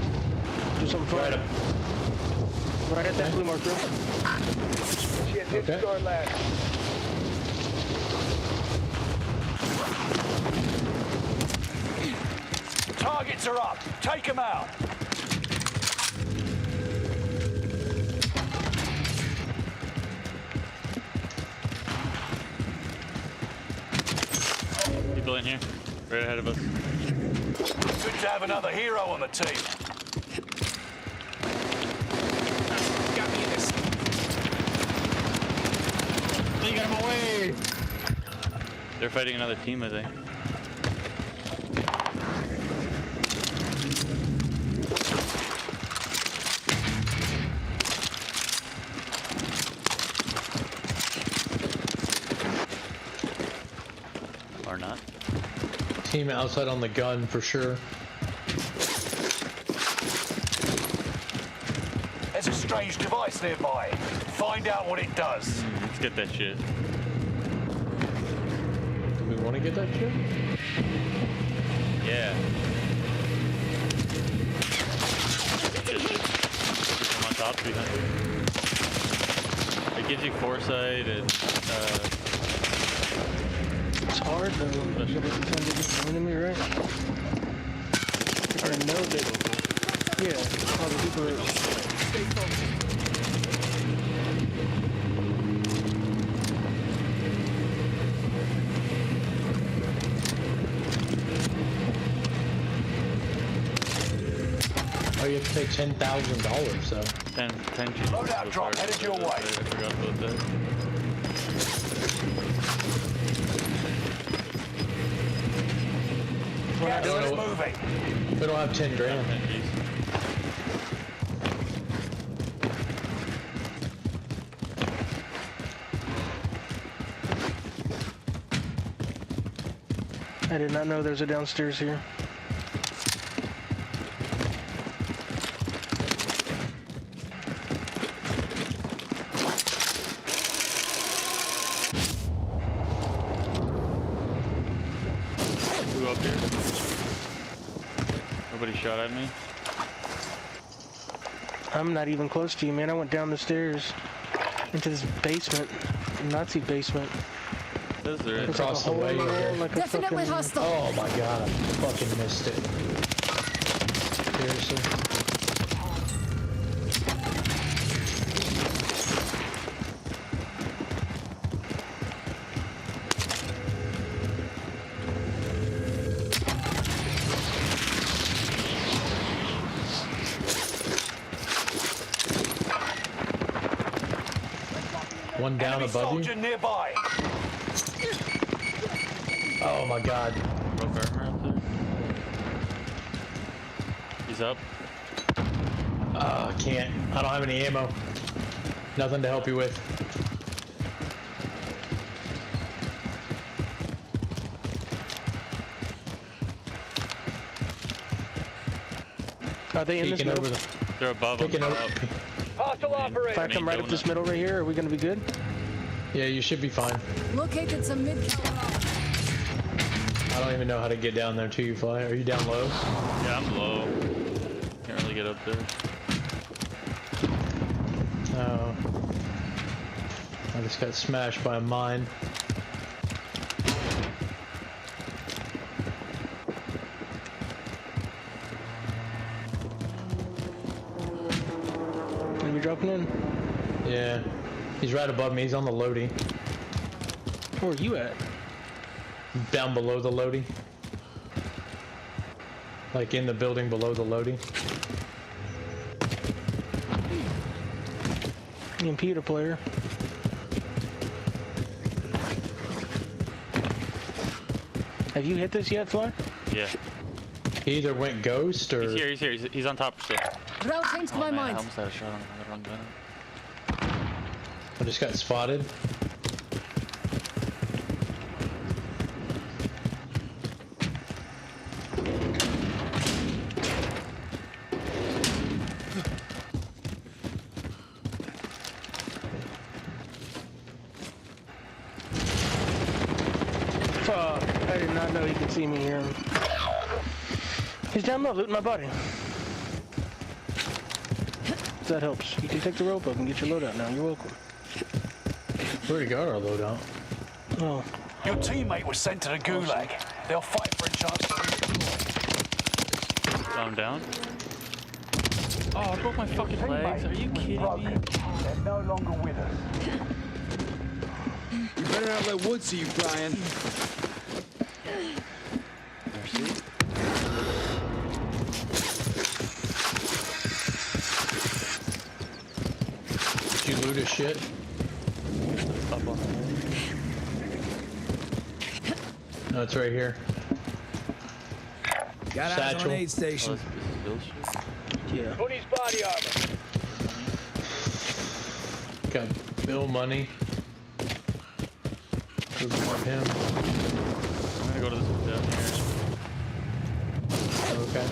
Do something fun. Right at that blue marker. Shit, hit the door last. Targets are up. Take them out. People in here, right ahead of us. Good to have another hero on the team. Got me in this. You got him away! They're fighting another team, I think. Or not. Team outside on the gun for sure. There's a strange device nearby. Find out what it does. Let's get that shit. Do we want to get that shit? Yeah. Come on top, 300. It gives you foresight and It's hard though. You gotta find a different enemy, right? Or know that. Yeah, all the people are. Stay focused. Oh, you have to pay $10,000, so. 10 Loadout drop headed your way. I forgot about that. Gas is moving. We don't have 10 grand. I did not know there's a downstairs here. Who up here? Nobody shot at me. I'm not even close to you, man. I went down the stairs into this basement, Nazi basement. Is there? It's like a hole in the wall, like a Definitely fucking... hostile. Oh my god, I fucking missed it. Seriously. One down Enemy above soldier you. nearby. Oh my god. Broke armor up there. He's up. I can't. I don't have any ammo. Nothing to help you with. Are they in this Peeking middle? over the. They're above him. Peeking over. Up. Hostile operator. If I come right up this middle right here, are we gonna be good? Yeah, you should be fine. Located some mid-caliber. I don't even know how to get down there to you, Fly. Are you down low? Yeah, I'm low. Can't really get up there. No. I just got smashed by a mine. Are you dropping in? Yeah. He's right above me. He's on the loading. Where are you at? Down below the loading. Like in the building below the loading. Computer player. Have you hit this yet, Fly? Yeah. He either went ghost or... He's here, he's here. He's on top still. Route changed my Man, I mind. almost had a shot on him. I got wrong gun. I just got spotted. Fuck, I did not know he could see me here. He's down low, looting my body. That helps. You can take the rope up and get your loadout now. You're welcome. Where'd he go, our loadout? Oh. Your teammate was sent to the gulag. They'll fight for a chance to redeploy. I'm down. Oh, I broke my fucking legs. Are you kidding me? They're no longer with us. You better not let Wood see you, Brian. Mercy. Did you loot his shit? Up on the No, it's right here. Got eyes Satchel. on aid station. this is Bill's shit. Yeah. Put his body armor. Got Bill money. Good for him. I'm gonna go to this one down here. Okay.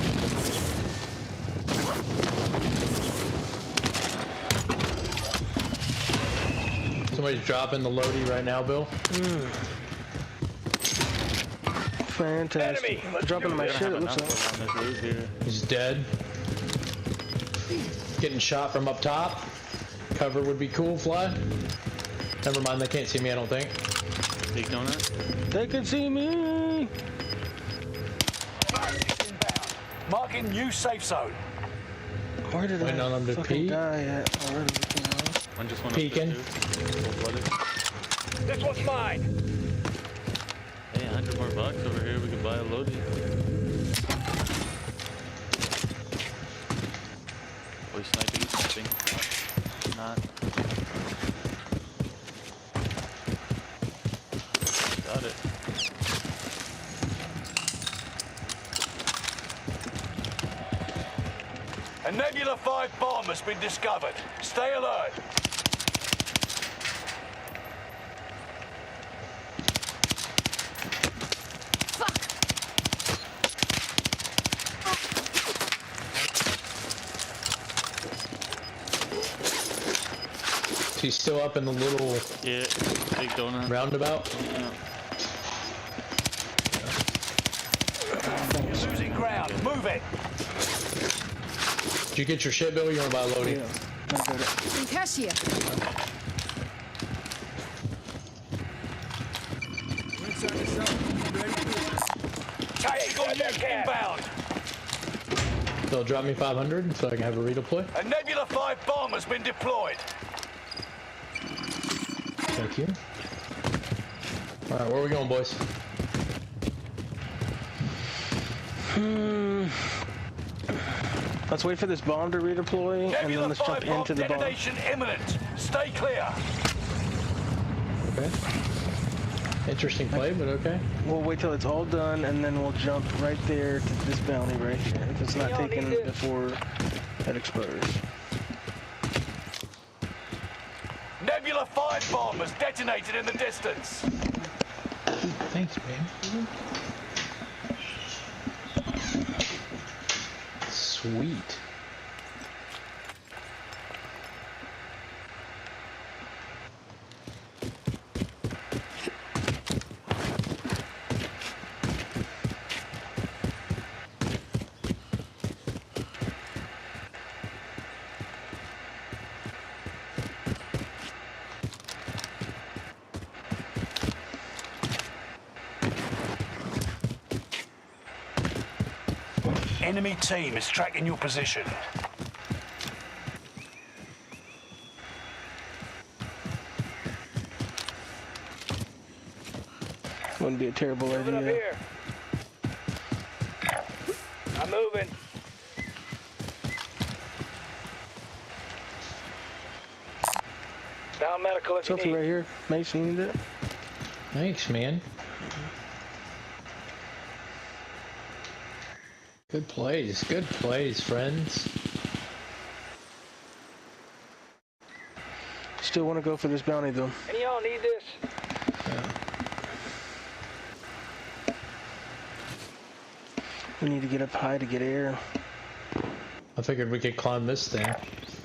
Somebody's dropping the loadie right now, Bill. Fantastic. Enemy, let's Dropping do my this. shit, it looks like. On this roof here. He's dead. Getting shot from up top. Cover would be cool, Fly. Never mind, they can't see me, I don't think. Big donut. They can see me! Inbound. Marking new safe zone. Where did Waiting I on them to fucking pee. die at already? One just went Peeking. up there too. Cold-blooded. This one's mine. Hey, $100 more over here. We could buy a loadie. Oh, he's sniping. Not. Got it. A Nebula 5 bomb has been discovered. Stay alert. He's still up in the little Yeah, big donut. roundabout. Yeah. Losing ground. Move it. Did you get your shit, Bill? You want to buy a loading? Yeah. I got it. Some cash here. We're inside the zone. Ready for this. Tactics on you inbound. They'll drop me 500 so I can have a redeploy. A Nebula 5 bomb has been deployed. Thank you. All right, where are we going, boys? Let's wait for this bomb to redeploy, and then Nebula let's jump 5 bomb into the bomb. detonation imminent. Stay clear. Okay. Interesting play, but okay. We'll wait till it's all done, and then we'll jump right there to this bounty right here. If it's not taken before that expires. Nebula 5 bomb has detonated in the distance. Thanks, man. Sweet. Enemy team is tracking your position. Wouldn't be a terrible Moving up idea. here. I'm moving. Down medical if you Something need. right here. Mason, you need it? Thanks, man. Good plays, friends. Still want to go for this bounty, though. Any of y'all need this? We need to get up high to get air. I figured we could climb this thing.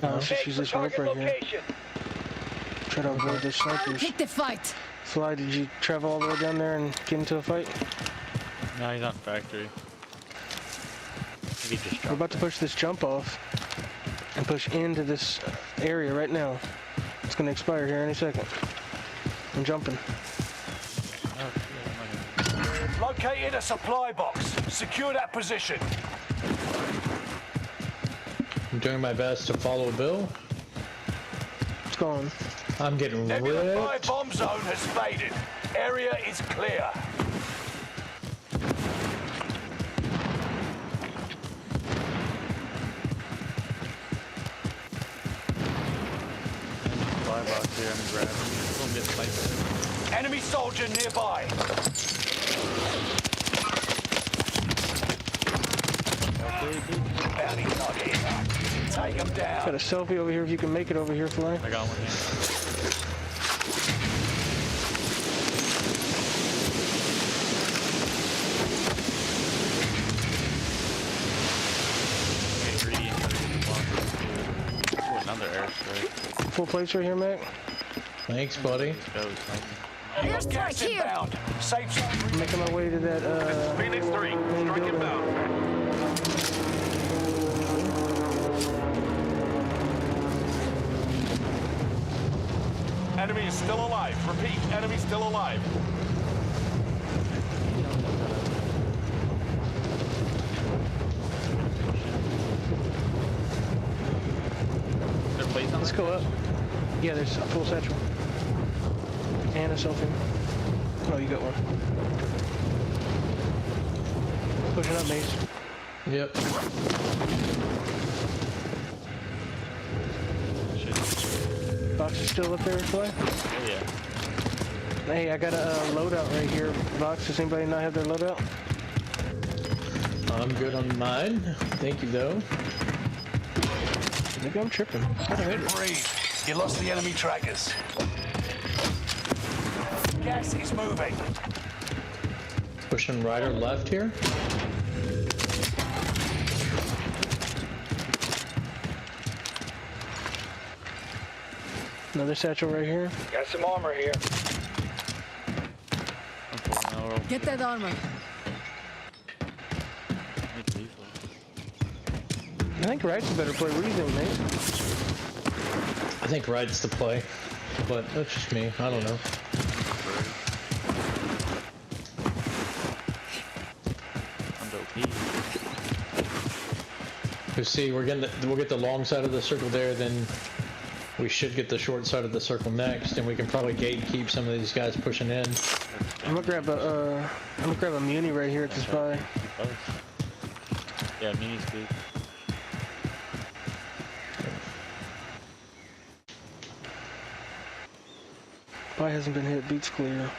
Let's just use this rope right here. location. Try to avoid the snipers. Pick the fight. Fly, did you travel all the way down there and get into a fight? No, he's on factory. He just We're about to push this jump off and push into this area right now. It's going to expire here any second. I'm jumping. Located a supply box. Secure that position. I'm doing my best to follow Bill. It's gone. I'm getting Nebula 5 ripped. bomb zone has faded. Area is clear. Fly box here and grab him. He's gonna get sniped. Enemy soldier nearby. Bounty target. Take him down. Got a selfie over here if you can make it over here, Fly. I got one here. Get greedy and try to get the block. Ooh, another airstrike. Full plates right here, Mac. Thanks, buddy. Let's go, sniping. Gas Airstrike here. inbound. Safe zone. Making my way to that, Phoenix 3, main strike building. inbound. Enemy is still alive. Repeat, enemy still alive. Is there a place on Let's there? go up. Yeah, there's a full satchel. And a selfie. Oh, you got one. Pushing up, Mace. Yep. Shit. Box is still up there, Fly? Oh yeah. Hey, I got a loadout right here. Box, does anybody not have their loadout? I'm good on mine. Thank you, though. Maybe I'm tripping. Breathe. You lost the enemy trackers. Gas is moving. Pushing right or left here. Another satchel right here. Got some armor here. I'm pulling out real Get that armor. quick. I think right's a better play. What do you think, mate? I think right's the play, but that's just me. I don't know. Cause see, we'll get the long side of the circle there, then we should get the short side of the circle next, and we can probably gatekeep some of these guys pushing in. I'm gonna grab a muni right here at this buy. Yeah, muni's good. Buy hasn't been hit. Beats clear.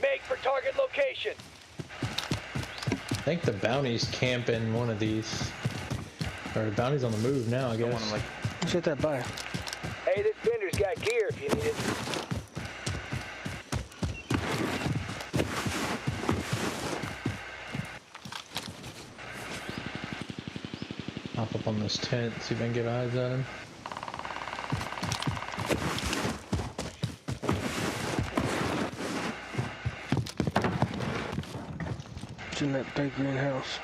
Make for target location. I think the bounty's camping one of these. Or the bounty's on the move now, I guess. Let's hit that buy. Hey, this vendor's got gear if you need it. Hop up on this tent, see if I can get eyes at him. It's in that big greenhouse.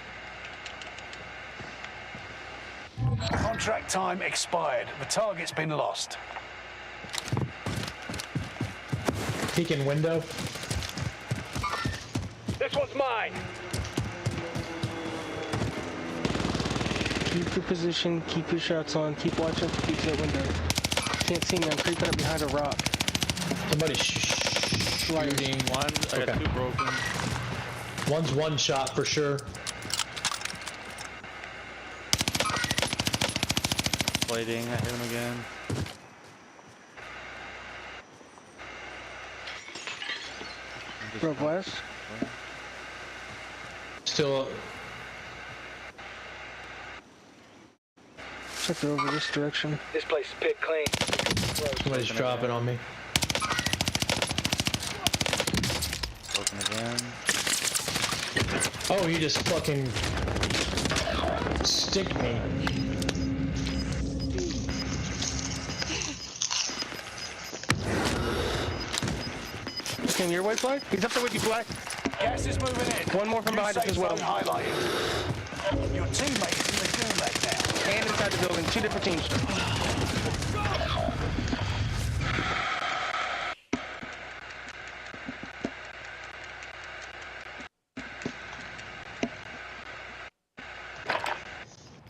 Contract time expired. The target's been lost. Peeking window. This one's mine. Keep your position, keep your shots on, keep watching for peeks that window. Can't see me, I'm creeping up behind a rock. Somebody shooting. One, I got two broken. One's one shot for sure. Plating, I hit him again. Broke glass. Still. Check it over this direction. This place is picked clean. Somebody's dropping on me. Broken again. Oh, you just fucking stick me. Came your way, Fly? He's up there with you, Fly. Gas is moving in. One more from behind us as well. Highlighted. Your teammate is in the gulag now. And inside the building, two different teams.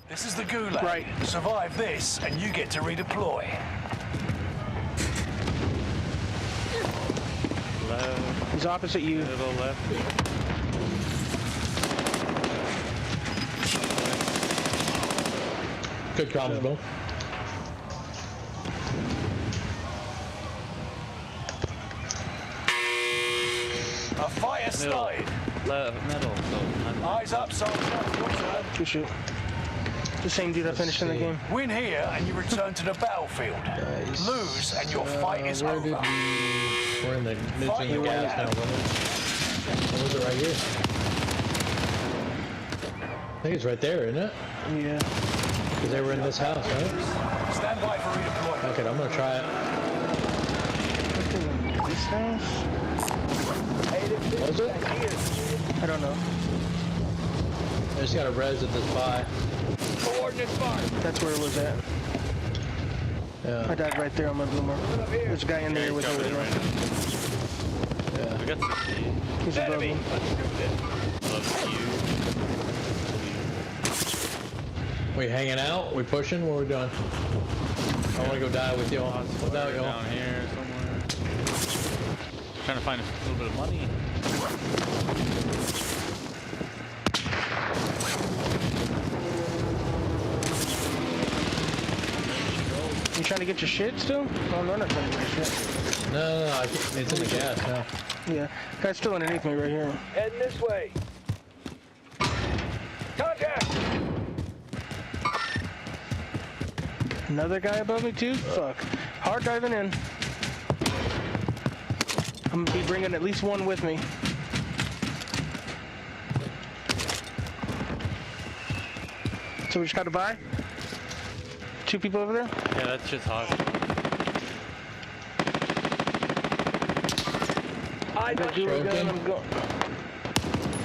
This is the gulag. Right. Survive this, and you get to redeploy. Left, He's opposite you. middle, left. Good comms, bro. A fire started. Left, middle. So, Eyes up, soldier. Your turn. Good shoot. The same dude I finished in the game. Win here, and you return to the battlefield. Nice. Lose, and your fight is where over. did we're in the midst of the gas now, brother. What was it right here? I think it's right there, isn't it? Yeah. Because they were in this house, right? Stand by for redeployment. Okay, I'm gonna try it. This house? Was it? I don't know. I just got a res at this buy. Coordinates marked. That's where it was at. I Yeah. died right there on my bloomer. There's a guy in there with coming in me. right now. Yeah. We got 60. He's above me. Love We hanging out? We pushing? What are we doing? I want to go die with y'all. Without y'all. down here somewhere. Trying to find a little bit of money. You trying to get your shit still? Oh, no, I'm not trying to get your shit. No, it's in the gas now. Yeah. Guy's still underneath me right here. Heading this way. Contact! Another guy above me too? Fuck. Hard diving in. I'm gonna be bringing at least one with me. So we just gotta buy? Two people over there? Yeah, that's just hot. I Got got you you. a gun, I'm going.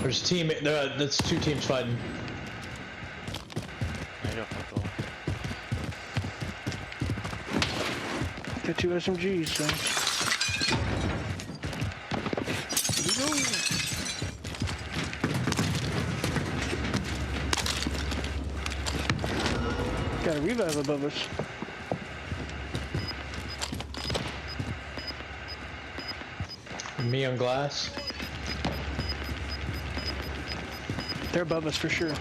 There's a team. That's two teams fighting. I got fuck all. Got two SMGs, so. Got a revive above us. Me on glass. They're above us for sure.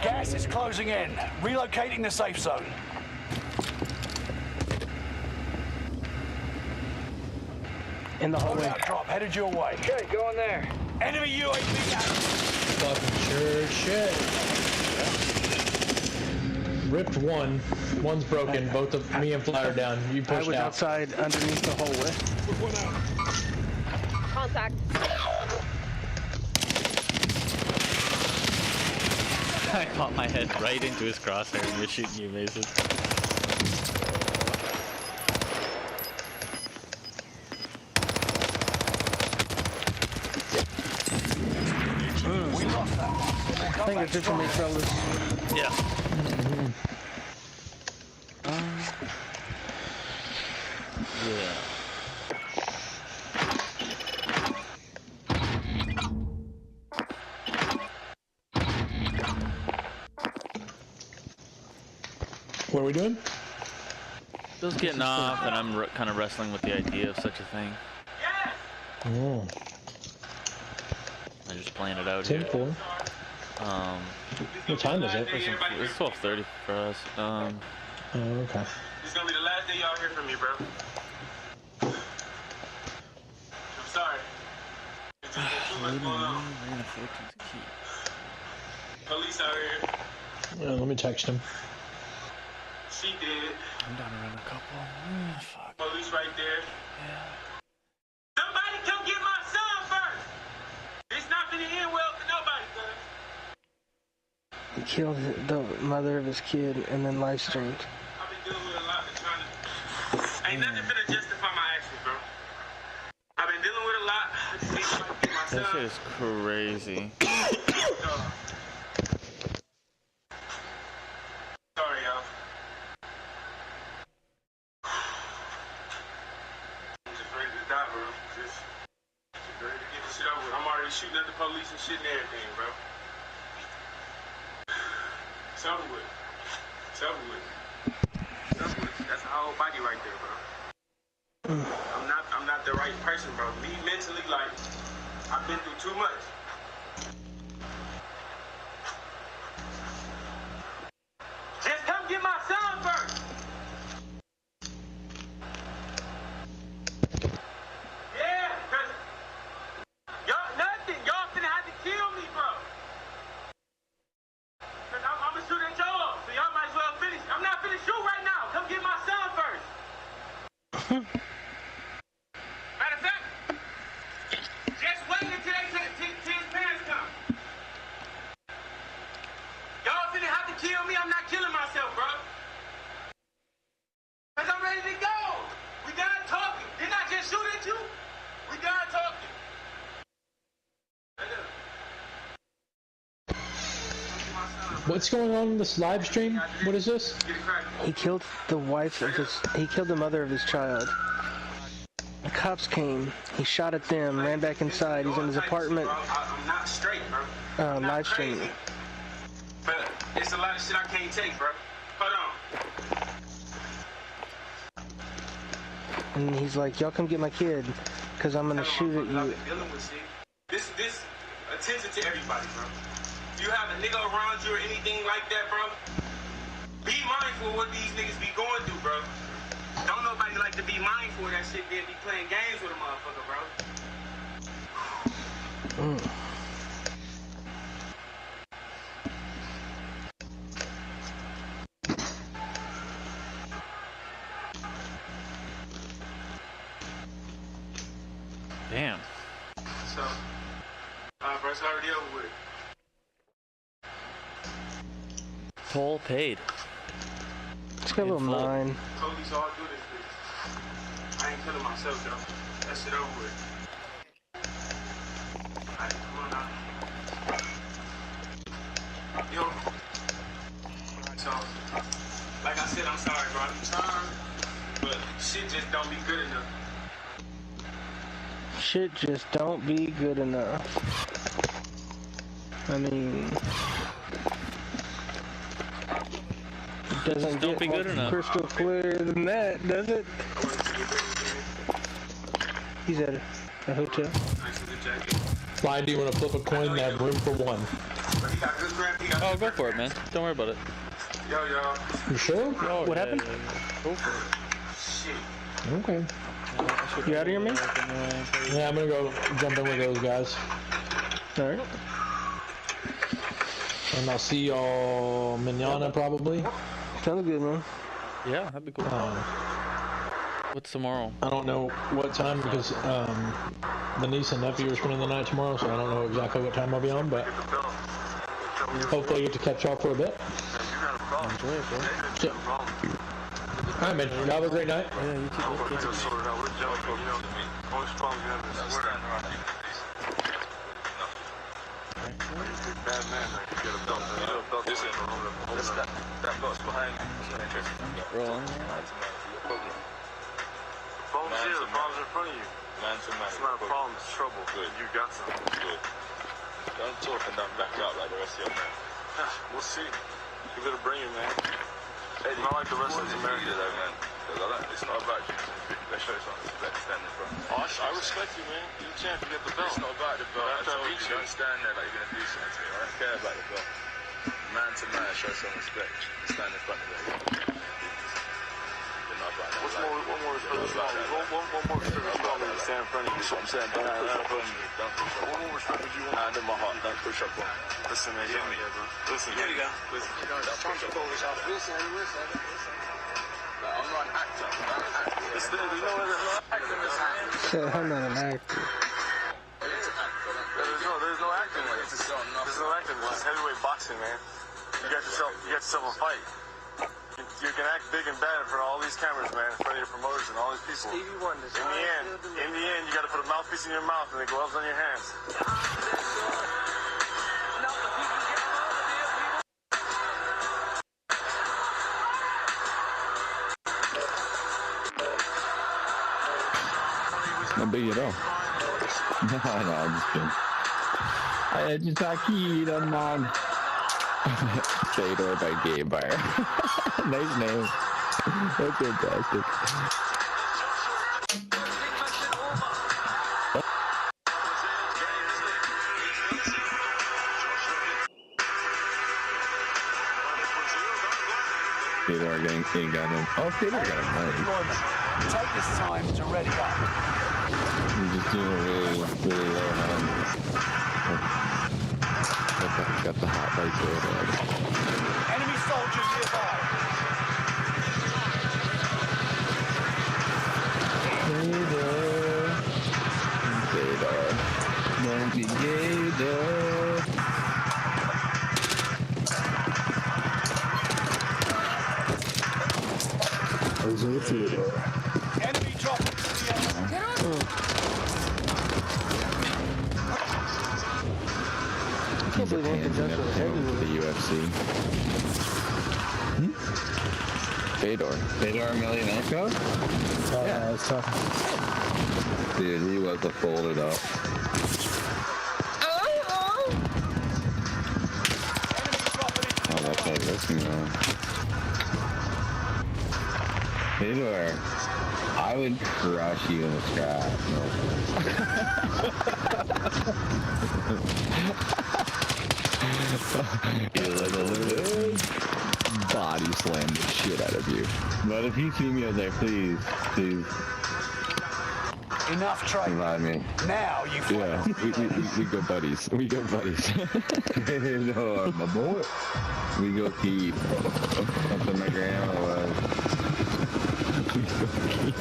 Gas is closing in. Relocating the safe zone. In the hallway. Loadout drop headed your way. Okay, go in there. Enemy UAV active. Fucking sure shit. Ripped one. One's broken. Both of me and Fly are down. You I pushed was out. outside underneath the hallway. Contact. I caught my head right into his crosshair and he was shooting you, Mason. We lost that one. I think it's just from these fellas. Yeah. Yeah. What are we doing? Just getting off, and I'm kind of wrestling with the idea of such a thing. Oh. I'm just playing it out 10-4. here. What time is it? It's 12:30 for us. Oh, okay. It's gonna be the last day y'all hear from me, bro. I'm sorry. It's too much going on. Police out here. Yeah, let me text him. She did. I'm down around a couple. Fuck. Police right there. Yeah. Somebody come get my son first. It's not gonna end well for nobody, son. He killed the mother of his kid and then live streamed. I've been dealing with a lot of trying to. Ain't nothing finna justify my actions, bro. I've been dealing with a lot. I just need to get my That son. shit is crazy. Sorry, y'all. I'm just ready to die, bro. Just ready to get this shit over with. I'm already shooting at the police and shit and everything, bro. It's over with. It's over with. It's over with. That's a whole body right there, bro. I'm not the right person, bro. Me mentally, like, I've been through too much. Just come get my son first. Yeah, cause y'all nothing. Y'all finna have to kill me, bro. Cause I'm gonna shoot at y'all, so y'all might as well finish. I'm not finna shoot right now. Come get my son first. Matter of fact, just wait until his parents come. Y'all finna have to kill me. I'm not killing myself, bro. Cause I'm ready to go. We done talking. Didn't I just shoot at you? We done talking. What's going on in this live stream? What is this? Get it cracking. He killed the wife of his. He killed the mother of his child. The cops came. He shot at them. Ran back inside. He's in his apartment. I'm not straight, bro. I'm not Live streaming. crazy. But it's a lot of shit I can't take, bro. Hold on. And he's like, "Y'all come get my kid, cause I'm gonna shoot at I've you." been dealing with shit. This attention to everybody, bro. If you have a nigga around you or anything like that, bro, be mindful of what these niggas be going through, bro. Don't nobody like to be mindful of that shit, then be playing games with a motherfucker, bro. Damn. So, bro, it's already over with. Toll paid. It's got a little Full. 9. Police all do this bitch. I ain't killing myself, though. That shit over with. Shit just don't be good enough. Shit just don't be good enough. I mean, it doesn't Don't be get good enough. crystal clear than that, does it? He's at a hotel. Fly, do you want to flip a coin? They have room for one. Oh, go for it, man. Don't worry about it. Yo. You sure? Oh, What happened? Yeah. Go for it. Shit. Okay. You out of here, man? Yeah, I'm gonna go jump in with those guys. Alright. And I'll see y'all manana probably. Sounds good, man. Yeah, that'd be cool. What's tomorrow? I don't know what time because the niece and nephew are spending the night tomorrow, so I don't know exactly what time I'll be on, but hopefully I get to catch y'all for a bit. Enjoy it, bro. Yeah. Alright, man. Y'all have a great night. Yeah, you too. Rolling. Bombs here, the bombs in front of you. Man to man. It's not a problem, it's trouble. Good. You got some. Good. Don't talk and don't back up like the rest of your men. We'll see. You better bring it, man. Hey, not like the rest of America, though, man. It's not about you. Let's show you something. Let's stand in front. I respect you, man. You can't forget the belt. It's not about the belt. I told you, don't stand there like you're going to do something to me. I don't care about the belt. Man to man, show some respect. Stand in front of them. One more respect. One more respect. Stand in front of you. That's what I'm saying. Don't push up on me. One more respect would you want? Hand in my heart. Don't push up on me. Listen, man. Hear me. Listen. Here we go. Listen. Don't push up on me. Listen. I'm not an actor. You know what an actor is? I'm not an actor. There's no acting. There's no acting. It's heavyweight boxing, man. You got yourself a fight. You can act big and bad in front of all these cameras, man, in front of your promoters and all these people. In the end, you got to put a mouthpiece in your mouth and the gloves on your hands. No big at all. No, I'm just kidding. I just Akira, man. Fedor by Gay Bar. Nice name. That's fantastic. Fedor got him. Oh, Fedor got him. Nice. Take this time to ready up. He's just doing a really low hand. Got the hot light there. Enemy soldiers nearby. Fedor. Don't be Gator. Enemy dropping to the enemy. He's a pansy never came over to the UFC. Fedor. Fedor Emelianenko? Oh, yeah, that's tough. Dude, he was a folded up. Oh, that's not listening though. Fedor, I would crush you in the scrap. Body slam the shit out of you. But if you see me, I was like, please. Enough trade. Remind me. Now you fight. Yeah, we go buddies. We go buddies. No, my boy. We go keep. Something my grandma was. We go keep.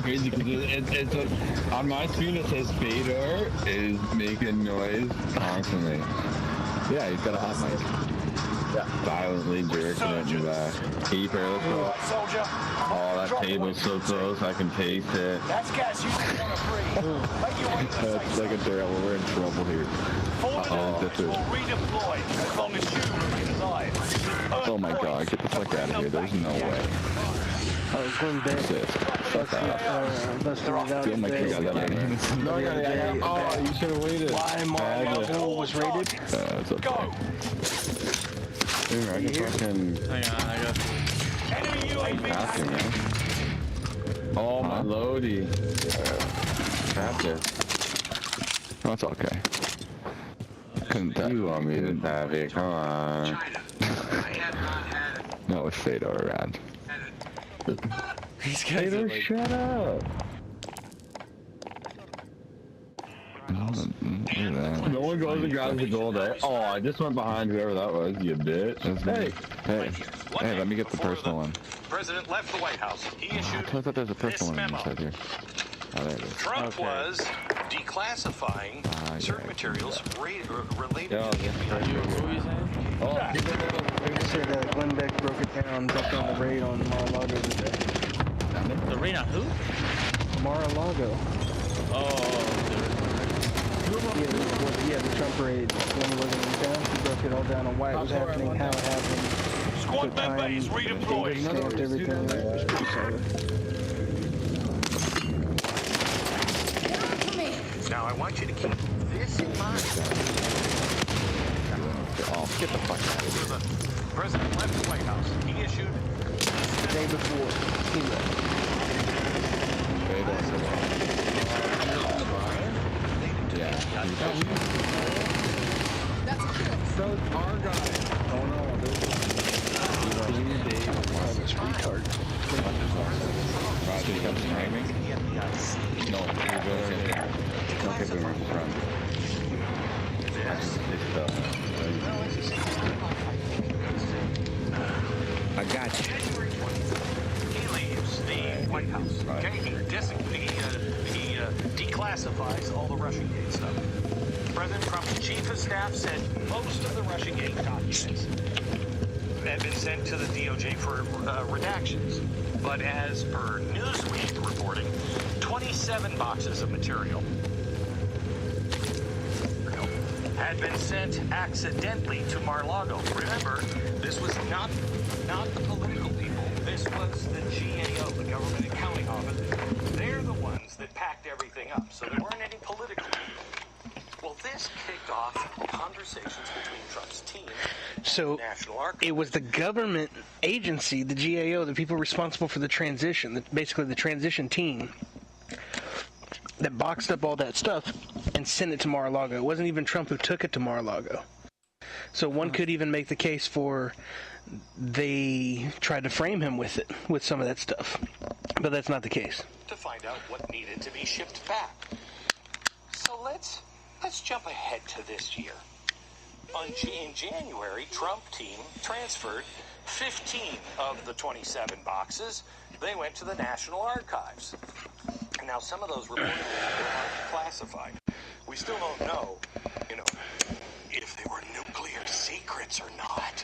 Crazy because it's on my screen it says Fedor is making noise constantly. Yeah, he's got a hot mic. violently jerking at me back. Keeper, let's go. Soldier. Oh, that table's so close, I can taste it. That's gas you don't want to breathe. Make your way to the That's like a terrible, we're in trouble here. This will redeploy as long as you remain alive. Oh my god, get the fuck out of here, there's no way. Going back. Fuck out. Busting it out. Feel my kids got that in. No, I got it. Oh, you should have waited. Why Mar-a-Lago was raided? That's okay. Dude, I can fucking... Hang on, I got... Faster, man. Oh, my loadie. Faster. Oh, it's okay. Couldn't tap. You want me to tap it, come on. No, it's Fedor around. These guys are like... Shut up! No one goes and grabs the gold, eh? Oh, I just went behind whoever that was, you bitch. Hey, let me get the personal one. President left the White House. He issued I thought there's a personal one inside here. Oh, there it is. Trump was declassifying certain materials related to the FBI. Oh, I said Glenn Beck broke it down, broke down the raid on Mar-a-Lago today. The raid on who? Mar-a-Lago. Yeah, the Trump raid. When he wasn't in town, he broke it all down on why it was happening, how it happened. Squad member is redeployed. Stamped everything. Now I want you to keep this in mind. Oh, get the fuck out of here. The president left the White House. He issued The day before he left. Yeah. That's cool. So our guy. Oh no, this retard. Roger, he comes behind me? No, he's over there. Okay, boomer, just run. I got you. he leaves the White House. Okay, he declassifies all the Russiagate stuff. President Trump's chief of staff said most of the Russiagate documents had been sent to the DOJ for redactions. But as per Newsweek reporting, 27 boxes of material had been sent accidentally to Mar-a-Lago. Remember, this was not the political people. This was the GAO, the Government Accounting Office. They're the ones that packed everything up, so there weren't any political people. Well, this kicked off conversations between Trump's team and the National Archives. It was the government agency, the GAO, the people responsible for the transition, basically the transition team, that boxed up all that stuff and sent it to Mar-a-Lago. It wasn't even Trump who took it to Mar-a-Lago. So one could even make the case for they tried to frame him with it, with some of that stuff. But that's not the case. To find out what needed to be shipped back. So let's jump ahead to this year. In January, Trump team transferred 15 of the 27 boxes. They went to the National Archives. Now, some of those reportedly were classified. We still don't know, if they were nuclear secrets or not.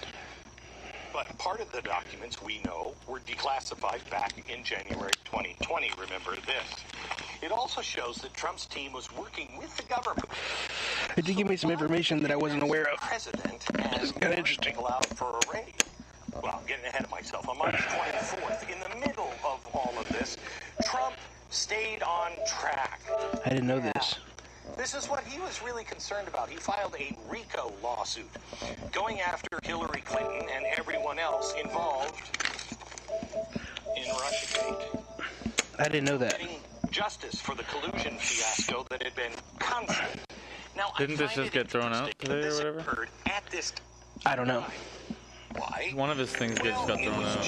But part of the documents we know were declassified back in January 2020. Remember this. It also shows that Trump's team was working with the government. It did give me some information that I wasn't aware of. President has kind of interesting. Allowed for a raid. Well, I'm getting ahead of myself. On March 24th, in the middle of all of this, Trump stayed on track. I didn't know this. This is what he was really concerned about. He filed a RICO lawsuit going after Hillary Clinton and everyone else involved in Russiagate. I didn't know that. Getting justice for the collusion fiasco that had been constant. Now, didn't this just get thrown out today or whatever? At this I don't know. Why? One of his things just got thrown out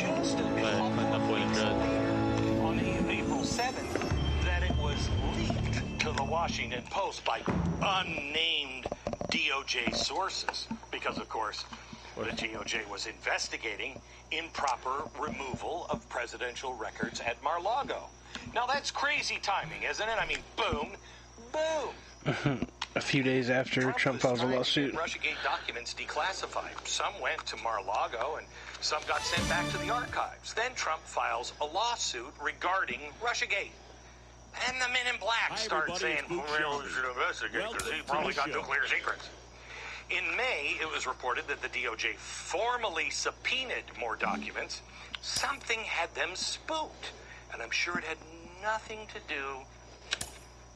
by an appointed judge. On April 7th, that it was leaked to the Washington Post by unnamed DOJ sources. Because, of course, the DOJ was investigating improper removal of presidential records at Mar-a-Lago. Now, that's crazy timing, isn't it? I mean, boom, boom. a few days after Trump files a lawsuit. Russiagate documents declassified. Some went to Mar-a-Lago and some got sent back to the archives. Then Trump files a lawsuit regarding Russiagate. And the men in black start saying, well, we should investigate because he probably got nuclear secrets. In May, it was reported that the DOJ formally subpoenaed more documents. Something had them spooked, and I'm sure it had nothing to do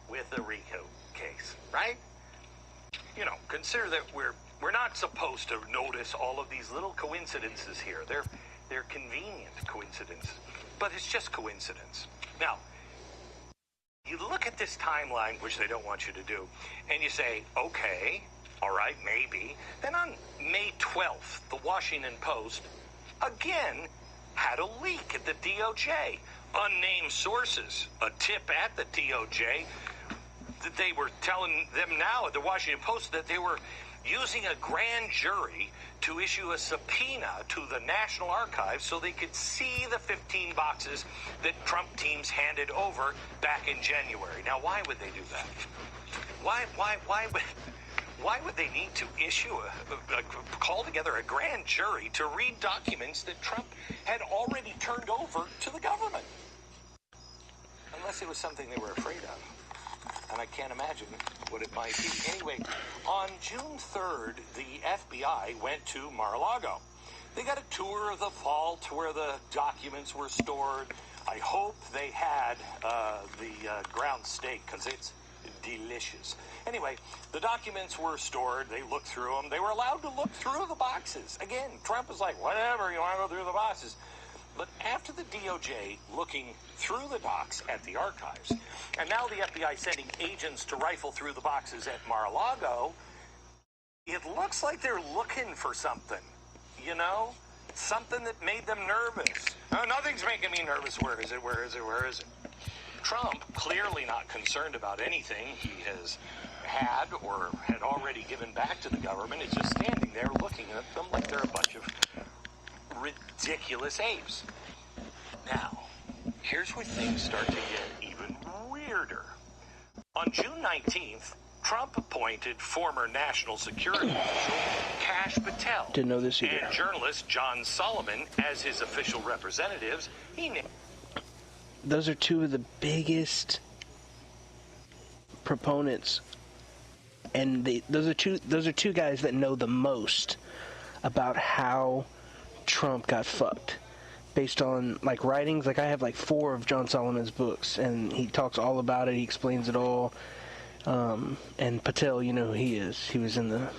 with the RICO case, right? You know, consider that we're not supposed to notice all of these little coincidences here. They're convenient coincidences, but it's just coincidence. Now, you look at this timeline, which they don't want you to do, and you say, okay, all right, maybe. Then on May 12th, the Washington Post again had a leak at the DOJ. Unnamed sources, a tip at the DOJ, that they were telling them now at the Washington Post that they were using a grand jury to issue a subpoena to the National Archives so they could see the 15 boxes that Trump teams handed over back in January. Now, why would they do that? Why would they need to issue call together a grand jury to read documents that Trump had already turned over to the government? Unless it was something they were afraid of. And I can't imagine what it might be. Anyway, on June 3rd, the FBI went to Mar-a-Lago. They got a tour of the vault where the documents were stored. I hope they had the ground steak, because it's delicious. Anyway, the documents were stored. They looked through them. They were allowed to look through the boxes. Again, Trump was like, whatever, you want to go through the boxes. But after the DOJ looking through the docs at the archives, and now the FBI sending agents to rifle through the boxes at Mar-a-Lago, it looks like they're looking for something, you know? Something that made them nervous. Oh, nothing's making me nervous. Where is it? Where is it? Where is it? Trump, clearly not concerned about anything he has had or had already given back to the government, is just standing there looking at them like they're a bunch of ridiculous apes. Now, here's where things start to get even weirder. On June 19th, Trump appointed former national security official Kash Patel Didn't know this either. and journalist John Solomon as his official representatives. Those are two of the biggest proponents, and those are two guys that know the most about how Trump got fucked, based on like writings. Like I have like 4 of John Solomon's books, and he talks all about it. He explains it all. And Patel, you know who he is. He was in the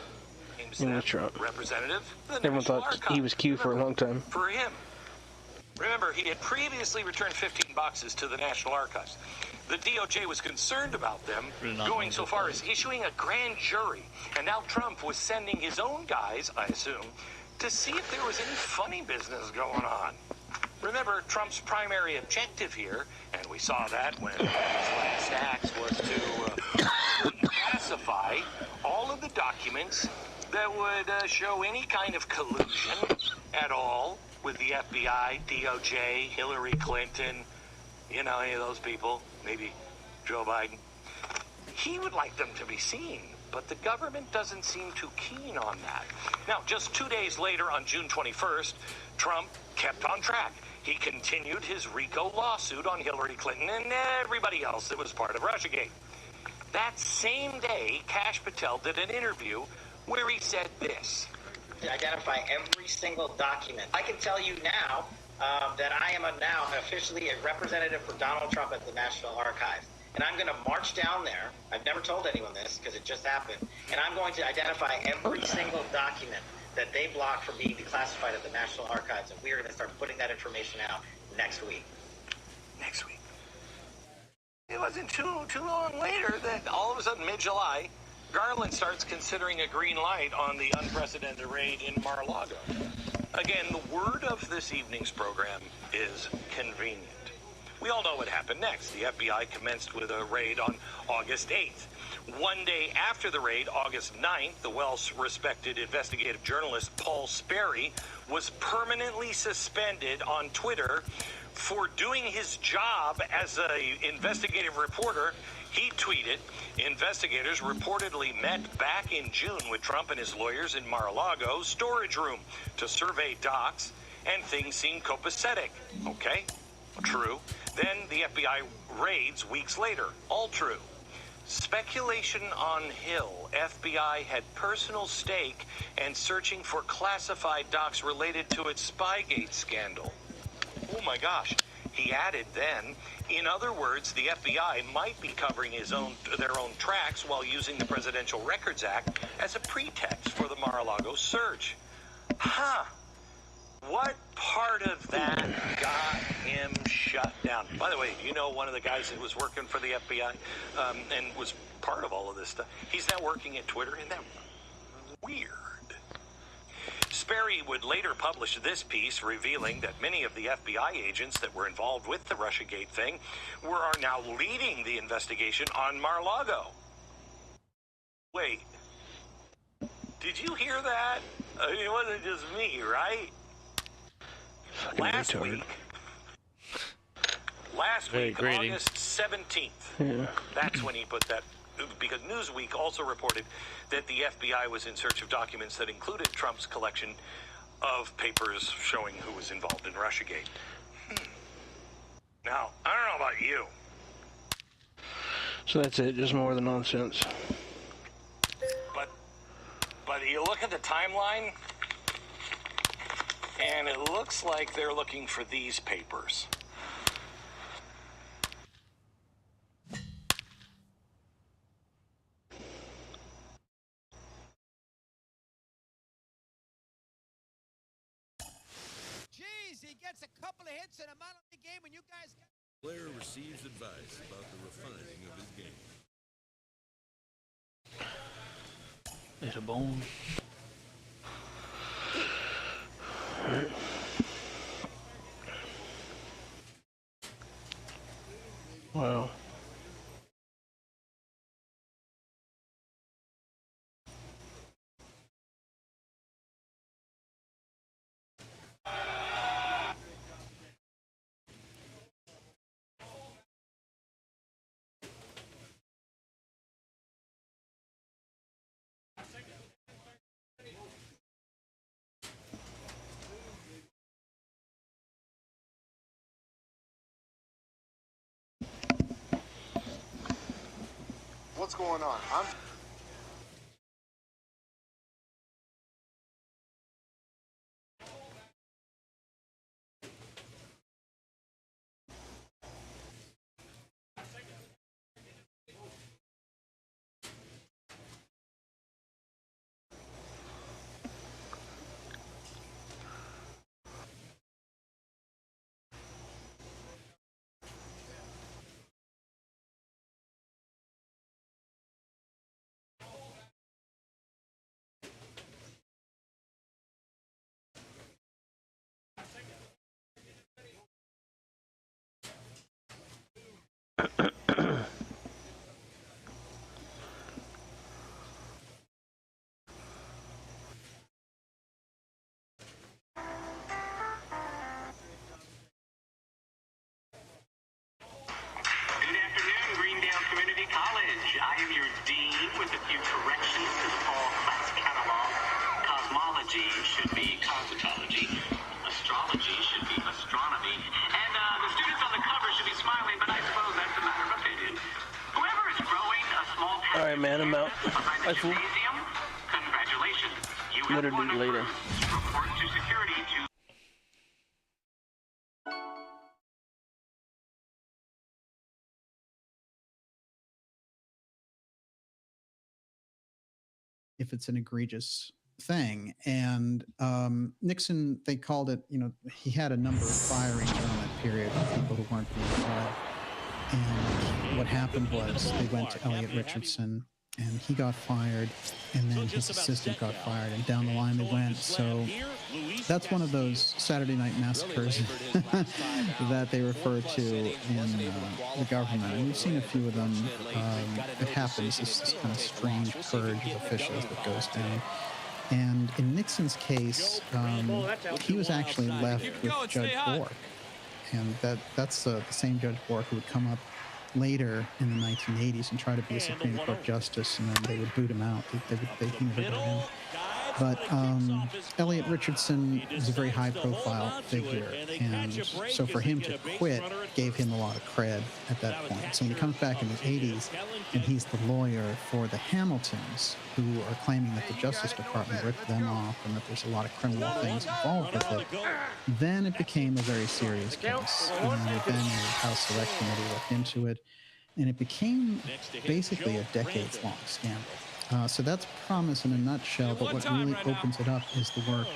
Trump. Representative. Everyone thought he was Q for a long time. For him. Remember, he had previously returned 15 boxes to the National Archives. The DOJ was concerned about them going so far as issuing a grand jury. And now Trump was sending his own guys, I assume, to see if there was any funny business going on. Remember, Trump's primary objective here, and we saw that when his last act was to classify all of the documents that would show any kind of collusion at all with the FBI, DOJ, Hillary Clinton, you know, any of those people, maybe Joe Biden. He would like them to be seen, but the government doesn't seem too keen on that. Now, just 2 days later, on June 21st, Trump kept on track. He continued his RICO lawsuit on Hillary Clinton and everybody else that was part of Russiagate. That same day, Kash Patel did an interview where he said this. Identify every single document. I can tell you now that I am now officially a representative for Donald Trump at the National Archives. And I'm going to march down there. I've never told anyone this because it just happened. And I'm going to identify every single document that they blocked from being declassified at the National Archives. And we are going to start putting that information out next week. Next week. It wasn't too long later that all of a sudden, mid-July, Garland starts considering a green light on the unprecedented raid in Mar-a-Lago. Again, the word of this evening's program is convenient. We all know what happened next. The FBI commenced with a raid on August 8th. 1 day after the raid, August 9th, the well-respected investigative journalist Paul Sperry was permanently suspended on Twitter for doing his job as an investigative reporter. He tweeted, investigators reportedly met back in June with Trump and his lawyers in Mar-a-Lago's storage room to survey docks, and things seemed copacetic. Okay, true. Then the FBI raids weeks later. All true. Speculation on Hill. FBI had personal stake and searching for classified docs related to its Spygate scandal. Oh my gosh. He added then, in other words, the FBI might be covering their own tracks while using the Presidential Records Act as a pretext for the Mar-a-Lago search. Huh. What part of that got him shut down? By the way, you know one of the guys that was working for the FBI and was part of all of this stuff? He's now working at Twitter. Isn't that weird? Sperry would later publish this piece revealing that many of the FBI agents that were involved with the Russiagate thing are now leading the investigation on Mar-a-Lago. Wait, did you hear that? I mean, it wasn't just me, right? Last week, August 17th, that's when he put that, because Newsweek also reported that the FBI was in search of documents that included Trump's collection of papers showing who was involved in Russiagate. Now, I don't know about you. So that's it, just more of the nonsense. But you look at the timeline, and it looks like they're looking for these papers. Jeez, he gets a couple of hits in a minor league game when you guys... Player receives advice about the refining of his game. It's a bone. Wow. What's going on? I am your dean with a few corrections to the fall class catalog. Cosmology should be cosmetology. Astrology should be astronomy. And the students on the cover should be smiling, but I suppose that's a matter of opinion. Whoever is growing a small patch Alright, man, I'm out. behind the gymnasium, congratulations. You have Literally won a later. cruise. Report to security to... if it's an egregious thing. And Nixon, they called it, you know, he had a number of firings during that period of people who weren't being tried. And what happened was they went to Elliot Richardson and he got fired, and then his assistant got fired, and down the line they went. So that's one of those Saturday Night Massacres that they refer to in the government. And we've seen a few of them. It happens, this kind of strange purge of officials that goes down. And in Nixon's case, he was actually left with Judge Bork. And that's the same Judge Bork who would come up later in the 1980s and try to be a Supreme Court justice, and then they would boot him out. They never got in. But Elliot Richardson is a very high-profile figure, and so for him to quit gave him a lot of cred at that point. So when he comes back in the 80s, and he's the lawyer for the Hamiltons, who are claiming that the Justice Department ripped them off and that there's a lot of criminal things involved with it, then it became a very serious case. And then the House Select Committee looked into it, and it became basically a decades-long scandal. So that's Promise in a nutshell, but what really opens it up is the work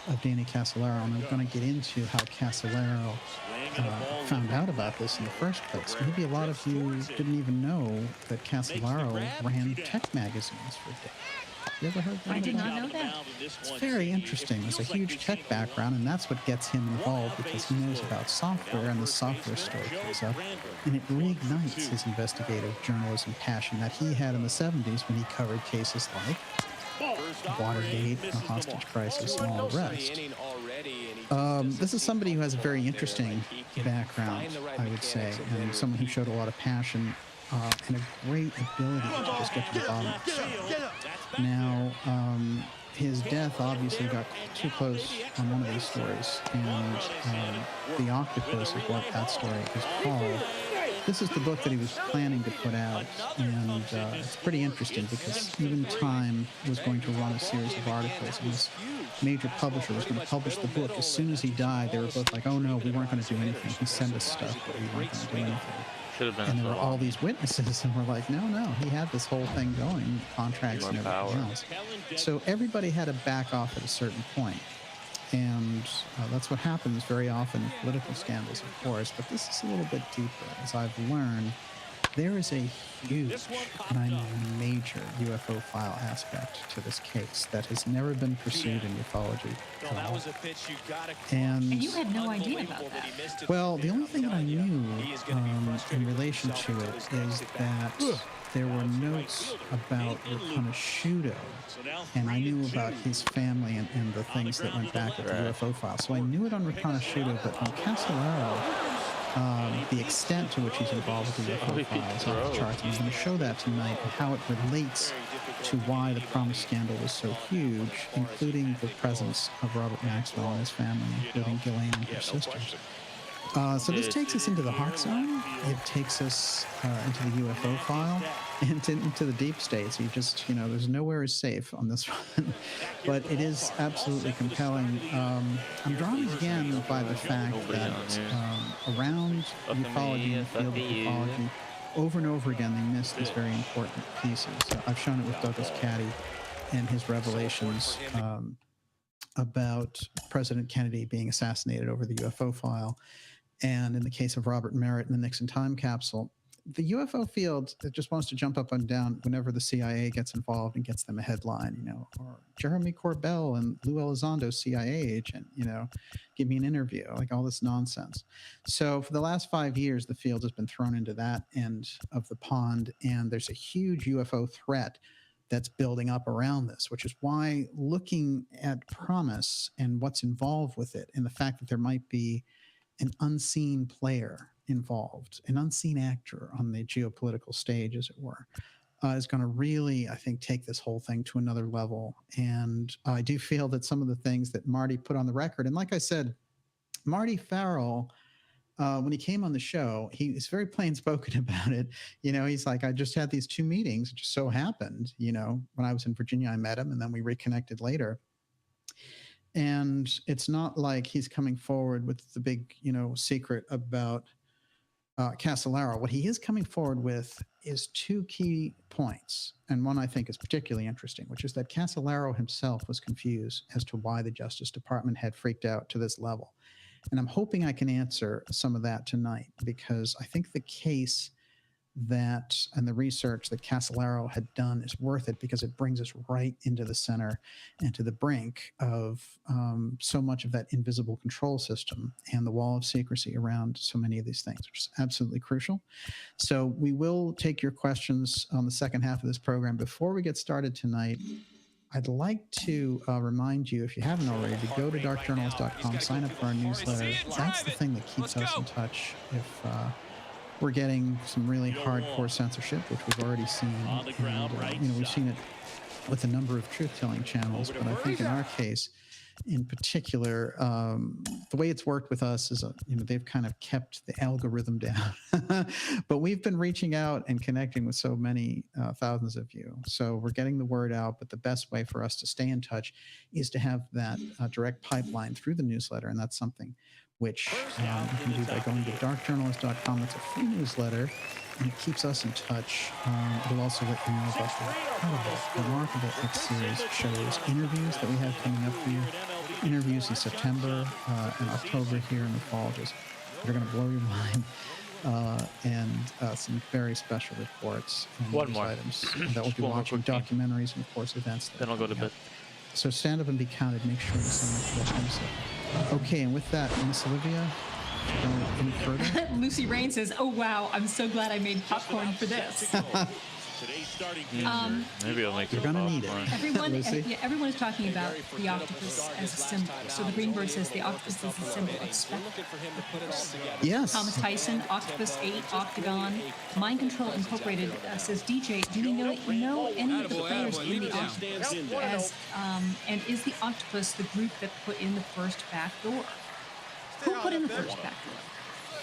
of Danny Casolaro, and I'm going to get into how Casolaro found out about this in the first place. Maybe a lot of you didn't even know that Casolaro ran tech magazines for a day. You ever heard that? I did not know that. It's very interesting. There's a huge tech background, and that's what gets him involved, because he knows about software, and the software story comes up, and it reignites his investigative journalism passion that he had in the 70s when he covered cases like Watergate, the hostage crisis, and all the rest. This is somebody who has a very interesting background, I would say, and someone who showed a lot of passion and a great ability to just get to the bottom of stuff. Now, his death obviously got too close on one of these stories, and The Octopus is what that story is called. This is the book that he was planning to put out, and it's pretty interesting because even Time was going to run a series of articles, and this major publisher was going to publish the book. As soon as he died, they were both like, oh no, we weren't going to do anything. He sent us stuff, but we weren't going to do anything. And there were all these witnesses, and we're like, no, he had this whole thing going, contracts and everything else. So everybody had to back off at a certain point. And that's what happens very often in political scandals, of course, but this is a little bit deeper. As I've learned, there is a huge, and I mean major, UFO file aspect to this case that has never been pursued in ufology at all. And you had no idea about that. Well, the only thing that I knew in relation to it is that there were notes about Rukunashudo, and I knew about his family and the things that went back with the UFO file. So I knew it on Rukunashudo, but on Casolaro, the extent to which he's involved with the UFO files off the charts. I'm going to show that tonight and how it relates to why the Promise scandal was so huge, including the presence of Robert Maxwell and his family, including Ghislaine and her sisters. So this takes us into the Hawk Zone. It takes us into the UFO file and into the deep states. You just, there's nowhere is safe on this one. But it is absolutely compelling. I'm drawn again by the fact that around ufology and the field of ufology, over and over again, they miss these very important pieces. I've shown it with Douglas Caddy and his revelations about President Kennedy being assassinated over the UFO file. And in the case of Robert Merritt and the Nixon time capsule, the UFO field that just wants to jump up and down whenever the CIA gets involved and gets them a headline, or Jeremy Corbell and Lou Elizondo, CIA agent, give me an interview, like all this nonsense. So for the last 5 years, the field has been thrown into that end of the pond, and there's a huge UFO threat that's building up around this, which is why looking at Promise and what's involved with it, and the fact that there might be an unseen player involved, an unseen actor on the geopolitical stage, as it were, is going to really, I think, take this whole thing to another level. And I do feel that some of the things that Marty put on the record, and like I said, Marty Farrell, when he came on the show, he's very plain spoken about it. He's like, I just had these 2 meetings. It just so happened, when I was in Virginia, I met him, and then we reconnected later. And it's not like he's coming forward with the big, secret about Casolaro. What he is coming forward with is 2 key points. And one I think is particularly interesting, which is that Casolaro himself was confused as to why the Justice Department had freaked out to this level. And I'm hoping I can answer some of that tonight, because I think the case that and the research that Casolaro had done is worth it, because it brings us right into the center and to the brink of so much of that invisible control system and the wall of secrecy around so many of these things, which is absolutely crucial. So we will take your questions on the second half of this program. Before we get started tonight, I'd like to remind you, if you haven't already, to go to darkjournalist.com, sign up for our newsletter. That's the thing that keeps us in touch. we're getting some really hardcore censorship, which we've already seen. And, we've seen it with a number of truth-telling channels, but I think in our case, in particular, the way it's worked with us is, they've kind of kept the algorithm down. But we've been reaching out and connecting with so many thousands of you. So we're getting the word out, but the best way for us to stay in touch is to have that direct pipeline through the newsletter, and that's something which you can do by going to darkjournalist.com. It's a free newsletter, and it keeps us in touch. It'll also let you know about the incredible, remarkable X-Series shows, interviews that we have coming up for you, interviews in September and October here in the fall, they're going to blow your mind, and some very special reports and One news more. items that we'll be watching, documentaries, and of course events. Then I'll go to bed. So stand up and be counted. Make sure to send that message. Okay, and with that, Miss Olivia, any further? Lucy Rain says, "Oh wow, I'm so glad I made popcorn for this." Maybe I'll make You're gonna need it. Everyone is talking about the octopus as a symbol. So the Green Bird says the octopus is a symbol of spectacle. Yes. Thomas Tyson, Octopus 8, Octagon. Mind Control Incorporated says, DJ, do you know any of the players in the octopus? And is the octopus the group that put in the first back door? Who put in the first back door?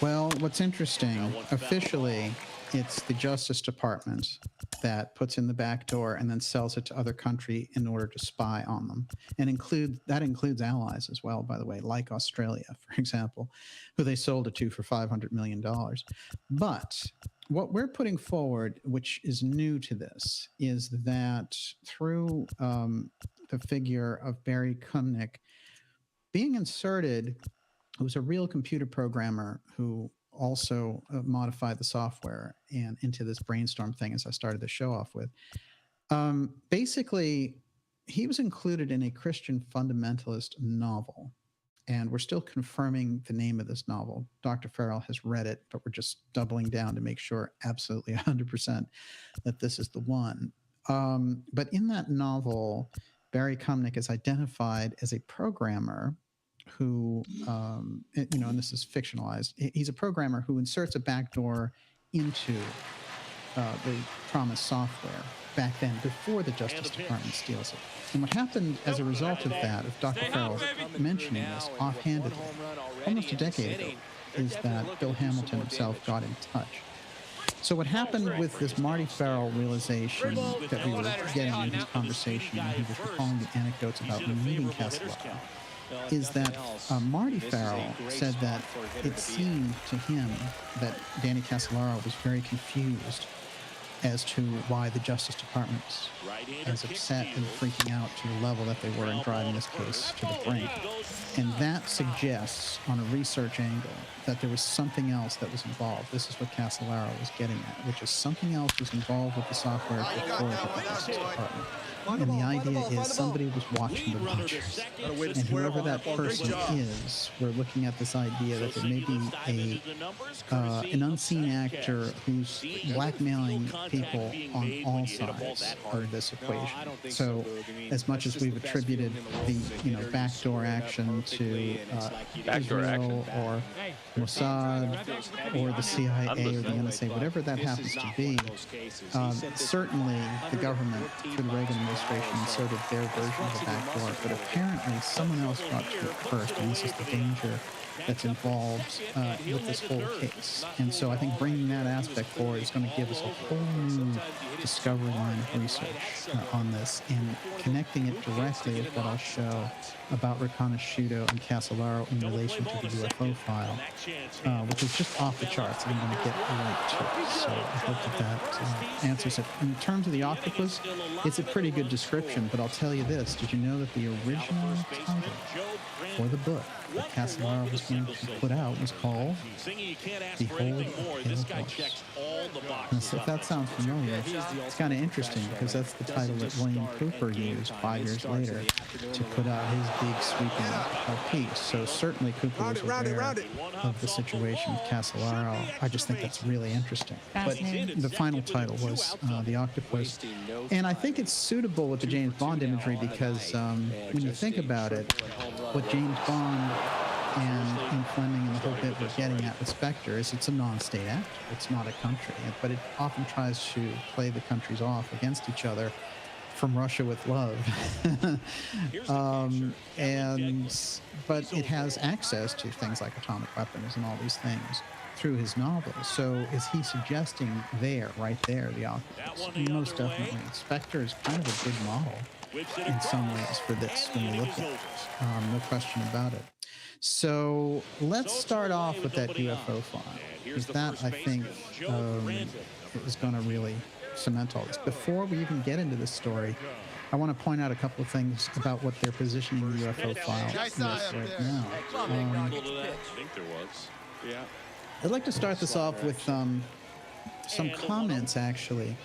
Well, what's interesting, officially, it's the Justice Department that puts in the back door and then sells it to other country in order to spy on them. And that includes allies as well, by the way, like Australia, for example, who they sold it to for $500 million. But what we're putting forward, which is new to this, is that through the figure of Barry Kumnick being inserted, who's a real computer programmer who also modified the software and into this brainstorm thing, as I started the show off with. Basically, he was included in a Christian fundamentalist novel, and we're still confirming the name of this novel. Dr. Farrell has read it, but we're just doubling down to make sure absolutely 100% that this is the one. But in that novel, Barry Kumnick is identified as a programmer who, and this is fictionalized, he's a programmer who inserts a backdoor into the promised software back then, before the Justice Department steals it. And what happened as a result of that, of Dr. Farrell mentioning this offhandedly, almost a decade ago, is that Bill Hamilton himself got in touch. So what happened with this Marty Farrell realization that we were getting in his conversation when he was recalling the anecdotes about meeting Castellano, is that Marty Farrell said that it seemed to him that Danny Castellaro was very confused as to why the Justice Department was as upset and freaking out to the level that they were in driving this case to the brink. And that suggests, on a research angle, that there was something else that was involved. This is what Castellaro was getting at, which is something else was involved with the software before the Justice Department. And the idea is somebody was watching the watchers. And whoever that person is, we're looking at this idea that there may be an unseen actor who's blackmailing people on all sides of this equation. So as much as we've attributed the backdoor action to Israel or Mossad or the CIA or the NSA, whatever that happens to be, certainly the government through the Reagan administration inserted their version of the backdoor, but apparently someone else got to it first, and this is the danger that's involved with this whole case. And so I think bringing that aspect forward is going to give us a whole new discovery line of research on this, and connecting it directly with what I'll show about Riconosciuto and Castellaro in relation to the UFO file, which is just off the charts. I'm going to get right to it. So I hope that answers it. In terms of the octopus, it's a pretty good description, but I'll tell you this. Did you know that the original title for the book that Castellaro was going to put out was called Behold a Pale Horse? And so if that sounds familiar, it's kind of interesting, because that's the title that William Cooper used 5 years later to put out his big sweeping piece. So certainly Cooper was aware of the situation with Castellaro. I just think that's really interesting. But the final title was The Octopus. And I think it's suitable with the James Bond imagery, because when you think about it, what James Bond And in Fleming and the whole bit we're getting at with Spectre is it's a non-state actor. It's not a country, but it often tries to play the countries off against each other. From Russia with Love. But it has access to things like atomic weapons and all these things through his novels. So is he suggesting right there, the octopus? Most definitely. Spectre is kind of a good model in some ways for this when you look at it. No question about it. So let's start off with that UFO file, because that, I think, is going to really cement all this. Before we even get into this story, I want to point out a couple of things about what they're positioning the UFO file with right now. I'd like to start this off with some comments, actually,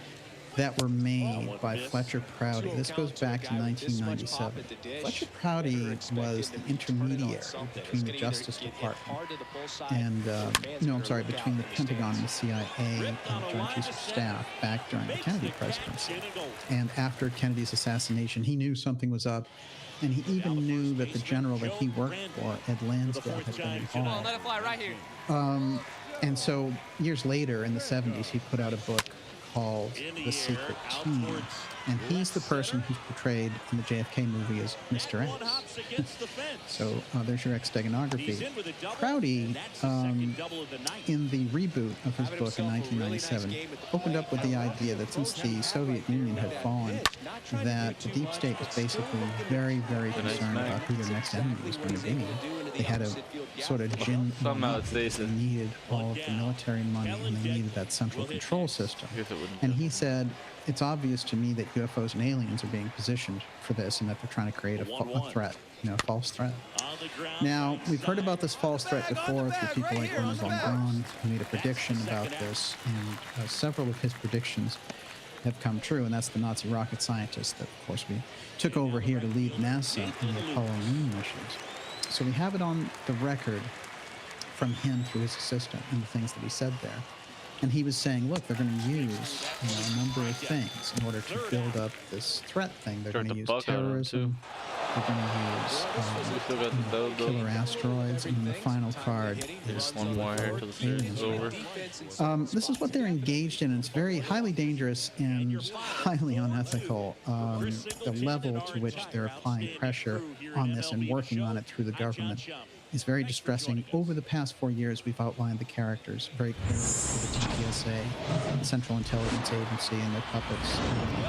that were made by Fletcher Prouty. This goes back to 1997. Fletcher Prouty was the intermediary between the Justice Department and, between the Pentagon and the CIA and the Joint Chiefs of Staff back during the Kennedy presidency. And after Kennedy's assassination, he knew something was up, and he even knew that the general that he worked for, Ed Lansdale, had been involved. Let it fly right here. And so years later, in the 70s, he put out a book called The Secret Team, and he's the person who's portrayed in the JFK movie as Mr. X. So there's your X-steganography. Prouty, in the reboot of his book in 1997, opened up with the idea that since the Soviet Union had fallen, that the deep state was basically very, very concerned about who their next enemy was going to be. They had a sort of they needed all of the military money, and they needed that central control system. And he said, it's obvious to me that UFOs and aliens are being positioned for this, and that they're trying to create a threat, a false threat. Now, we've heard about this false threat before through people like Werner von Braun, who made a prediction about this, and several of his predictions have come true, and that's the Nazi rocket scientist that, of course, we took over here to lead NASA in the Apollo moon missions. So we have it on the record from him through his assistant and the things that he said there. And he was saying, look, they're going to use a number of things in order to build up this threat thing. They're going to use terrorism. They're going to use killer asteroids. And the final card is one more till the series is over. This is what they're engaged in. And it's very highly dangerous and highly unethical. The level to which they're applying pressure on this and working on it through the government is very distressing. Over the past 4 years, we've outlined the characters very clearly for the TPSA, the Central Intelligence Agency, and their puppets,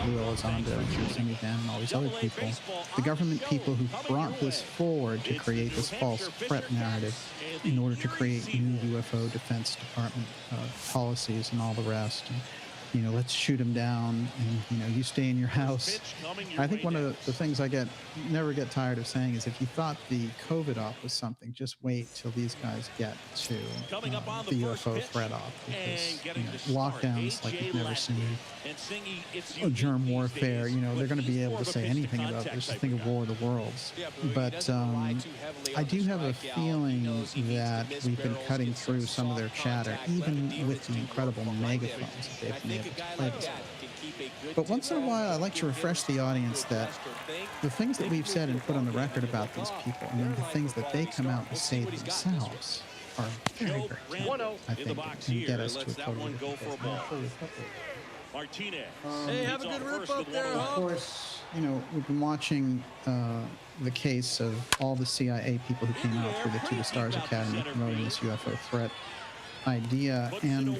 Lou Elizondo and Jimmy Van and all these other people. The government people who brought this forward to create this false threat narrative in order to create new UFO Defense Department policies and all the rest. And, let's shoot them down, and, you stay in your house. I think one of the things I never get tired of saying is if you thought the COVID off was something, just wait till these guys get to the UFO threat off, because, lockdowns like you've never seen, germ warfare, they're going to be able to say anything about this. Just think of War of the Worlds. But I do have a feeling that we've been cutting through some of their chatter, even with the incredible megaphones that they've been able to play this with. But once in a while, I like to refresh the audience that the things that we've said and put on the record about these people, and then the things that they come out and say themselves, are very, very telling, I think, and get us to a totally different place. Hey, have a good rip up there, Of course, we've been watching the case of all the CIA people who came out through the To the Stars Academy promoting this UFO threat idea, and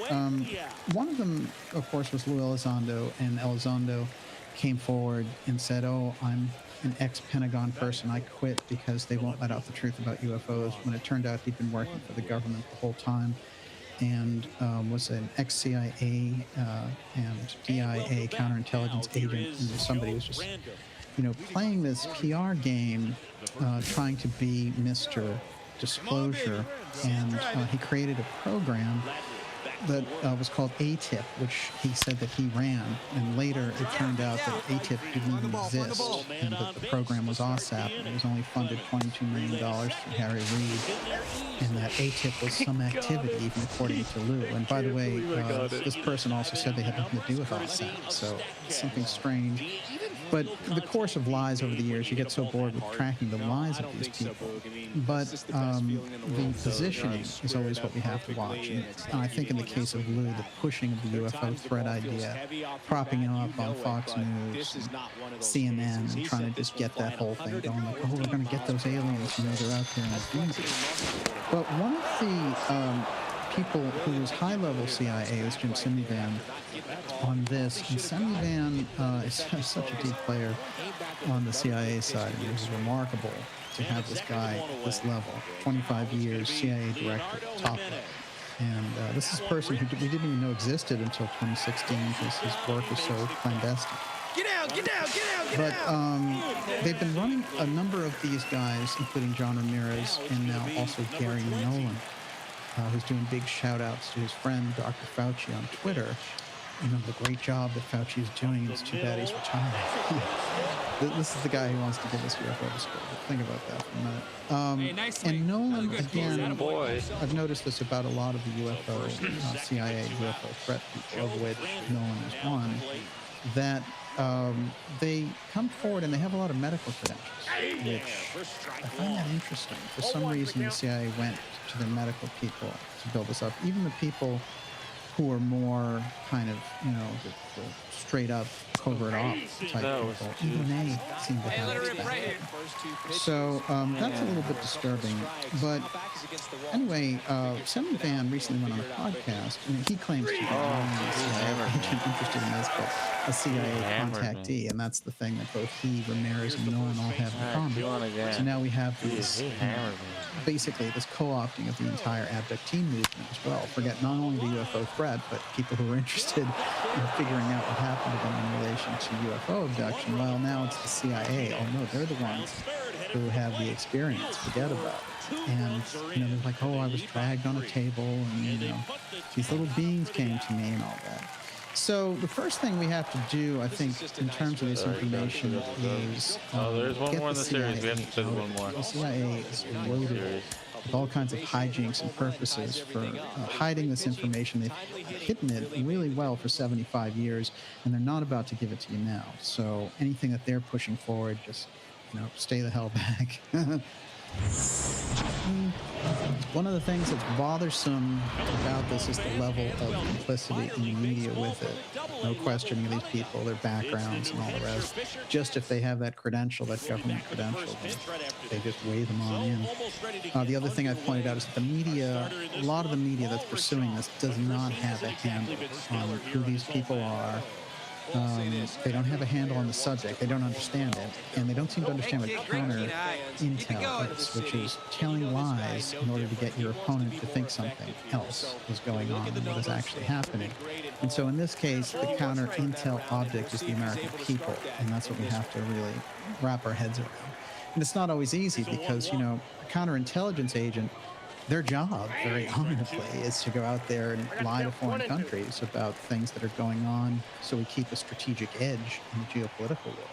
one of them, of course, was Lou Elizondo, and Elizondo came forward and said, I'm an ex-Pentagon person. I quit because they won't let out the truth about UFOs, when it turned out he'd been working for the government the whole time, and was an ex-CIA and DIA counterintelligence agent, and somebody was just, playing this PR game, trying to be Mr. Disclosure, and he created a program that was called ATIP, which he said that he ran, and later it turned out that ATIP didn't even exist, and that the program was OSAP, and it was only funded $22 million through Harry Reid, and that ATIP was some activity, even according to Lou. And by the way, this person also said they had nothing to do with OSAP, so it's something strange. But the course of lies over the years, you get so bored with tracking the lies of these people. But the positioning is always what we have to watch. And I think in the case of Lou, the pushing of the UFO threat idea, propping him up on Fox News, and CNN, and trying to just get that whole thing going, like, oh, we're going to get those aliens, you know, they're out there in the universe. But one of the people who was high-level CIA is Jim Semivan on this. And Semivan is such a deep player on the CIA side. I mean, it was remarkable to have this guy at this level. 25 years, CIA director, top level. And this is a person who we didn't even know existed until 2016 because his work is so clandestine. Get out, get out, get out, get out! But they've been running a number of these guys, including John Ramirez and now also Gary Nolan, who's doing big shout-outs to his friend, Dr. Fauci, on Twitter. You know, the great job that Fauci is doing. It's too bad he's retiring. This is the guy who wants to give us UFO disclosure. Think about that for a minute. And Nolan, again, I've noticed this about a lot of the UFO, CIA UFO threat people, of which Nolan is one, that they come forward and they have a lot of medical credentials, which I find that interesting. For some reason, the CIA went to the medical people to build this up. Even the people who are more kind of, you know, the straight up covert ops type people, even they seem to have this background. So that's a little bit disturbing. But anyway, Semivan recently went on a podcast, and he claims to be a CIA agent interested in this, but a CIA contactee, and that's the thing that both he, Ramirez, and Nolan all have in common. So now we have this, basically this co-opting of the entire abductee movement as well. Forget not only the UFO threat, but people who are interested in figuring out what happened to them in relation to UFO abduction. Well, now it's the CIA. Oh no, they're the ones who have the experience. Forget about it. And, you know, they're like, oh, I was dragged on a table, and, you know, these little beings came to me and all that. So the first thing we have to do, I think, in terms of this information is there's one more in the series. We have to do one more. The CIA is loaded with all kinds of hijinks and purposes for hiding this information. They've hidden it really well for 75 years, and they're not about to give it to you now. So anything that they're pushing forward, just, you know, stay the hell back. One of the things that's bothersome about this is the level of complicity in the media with it. No questioning these people, their backgrounds, and all the rest. Just if they have that credential, that government credential, they just wave them on in. The other thing I've pointed out is that the media, a lot of the media that's pursuing this does not have a handle on who these people are. They don't have a handle on the subject. They don't understand it, and they don't seem to understand what counter intel is, which is telling lies in order to get your opponent to think something else is going on than what is actually happening. And so in this case, the counter intel object is the American people, and that's what we have to really wrap our heads around. And it's not always easy because, you know, a counterintelligence agent, their job, very honorably, is to go out there and lie to foreign countries about things that are going on so we keep a strategic edge in the geopolitical world.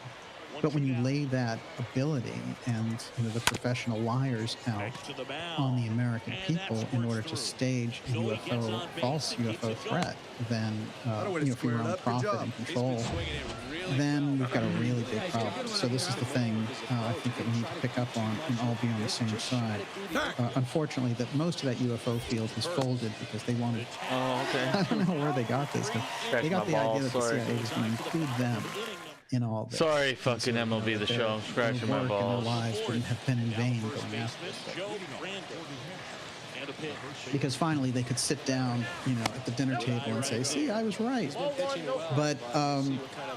But when you lay that ability and, you know, the professional liars out on the American people in order to stage a UFO, false UFO threat, then, you know, for your own profit and control, then we've got a really big problem. So this is the thing I think that we need to pick up on and all be on the same side. Unfortunately, that most of that UFO field has folded because they wanted. Oh, okay. I don't know where they got this. They got the idea that the CIA was going to include them in all this. Sorry, fucking MLB The Show. I'm scratching my balls. Their lives wouldn't have been in vain going after this. Because finally they could sit down, you know, at the dinner table and say, see, I was right. But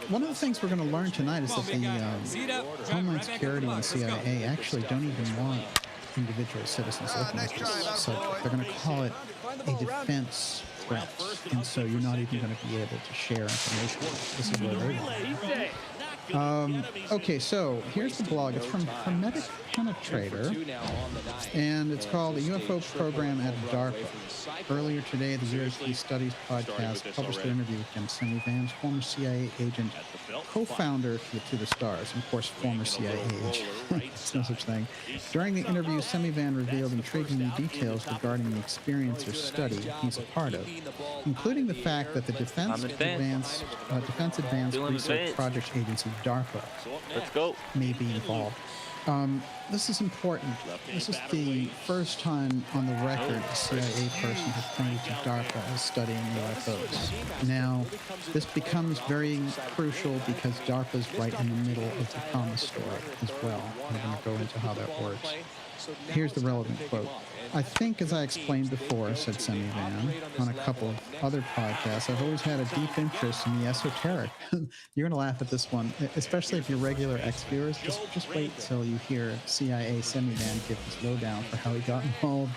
one of the things we're going to learn tonight is that the Homeland Security and CIA actually don't even want individual citizens looking at this subject. They're going to call it a defense threat. And so you're not even going to be able to share information. This is where they want. Okay, so here's the blog. It's from Hermetic Penetrator, and it's called The UFO Program at DARPA. Earlier today, the UFO Studies podcast published an interview with Jim Semivan, former CIA agent, co-founder to the Stars, and of course, former CIA agent. There's no such thing. During the interview, Semivan revealed intriguing new details regarding the experience or study he's a part of, including the fact that the Defense Advanced Research Projects Agency, DARPA Let's go. may be involved. This is important. This is the first time on the record a CIA person has pointed to DARPA as studying UFOs. Now, this becomes very crucial because DARPA is right in the middle of the Kama story as well. I'm going to go into how that works. Here's the relevant quote. I think, as I explained before, said Semi-Van, on a couple of other podcasts, I've always had a deep interest in the esoteric. You're going to laugh at this one, especially if you're regular X-viewers. Just wait till you hear CIA Semi-Van give his lowdown for how he got involved.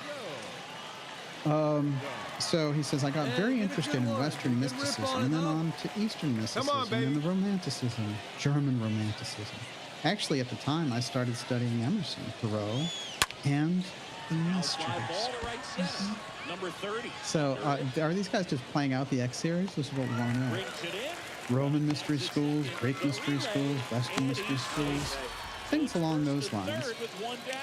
So he says, I got very interested in Western mysticism and then on to Eastern mysticism and the Romanticism, German Romanticism. Actually, at the time, I started studying Emerson, Thoreau, and the mysteries. Number 30. So, are these guys just playing out the X series? This is what we want to know. Roman mystery schools, Greek mystery schools, Western mystery schools, things along those lines.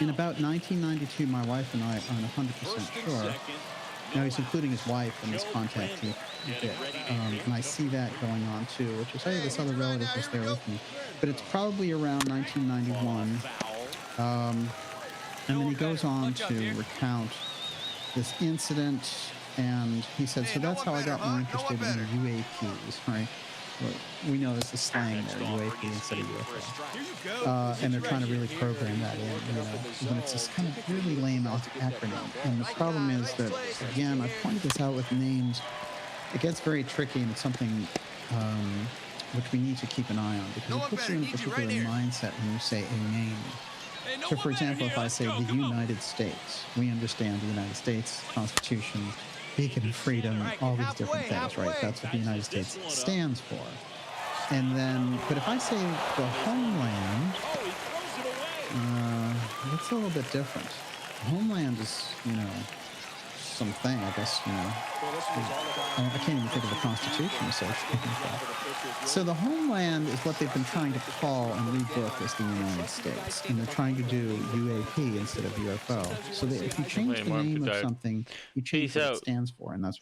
In about 1992, my wife and I aren't 100% sure. Now, he's including his wife in this contact bit. And I see that going on, too, which is, hey, this other relative was there with me. But it's probably around 1991. And then he goes on to recount this incident, and he said, so that's how I got more interested in UAPs, right? Well, we know this is slang there, UAP instead of UFO. And they're trying to really program that in, when it's this kind of really lame acronym. And the problem is that, again, I've pointed this out with names. It gets very tricky, and it's something which we need to keep an eye on, because it puts you in a particular mindset when you say a name. So, for example, if I say the United States, we understand the United States Constitution, beacon of freedom, all these different things, right? That's what the United States stands for. And then, but if I say the homeland, that's a little bit different. Homeland is, something, I guess, I can't even think of the Constitution associated with that. So the homeland is what they've been trying to call and rebook as the United States, and they're trying to do UAP instead of UFO. So that if you change the name of something, you change what it stands for, and that's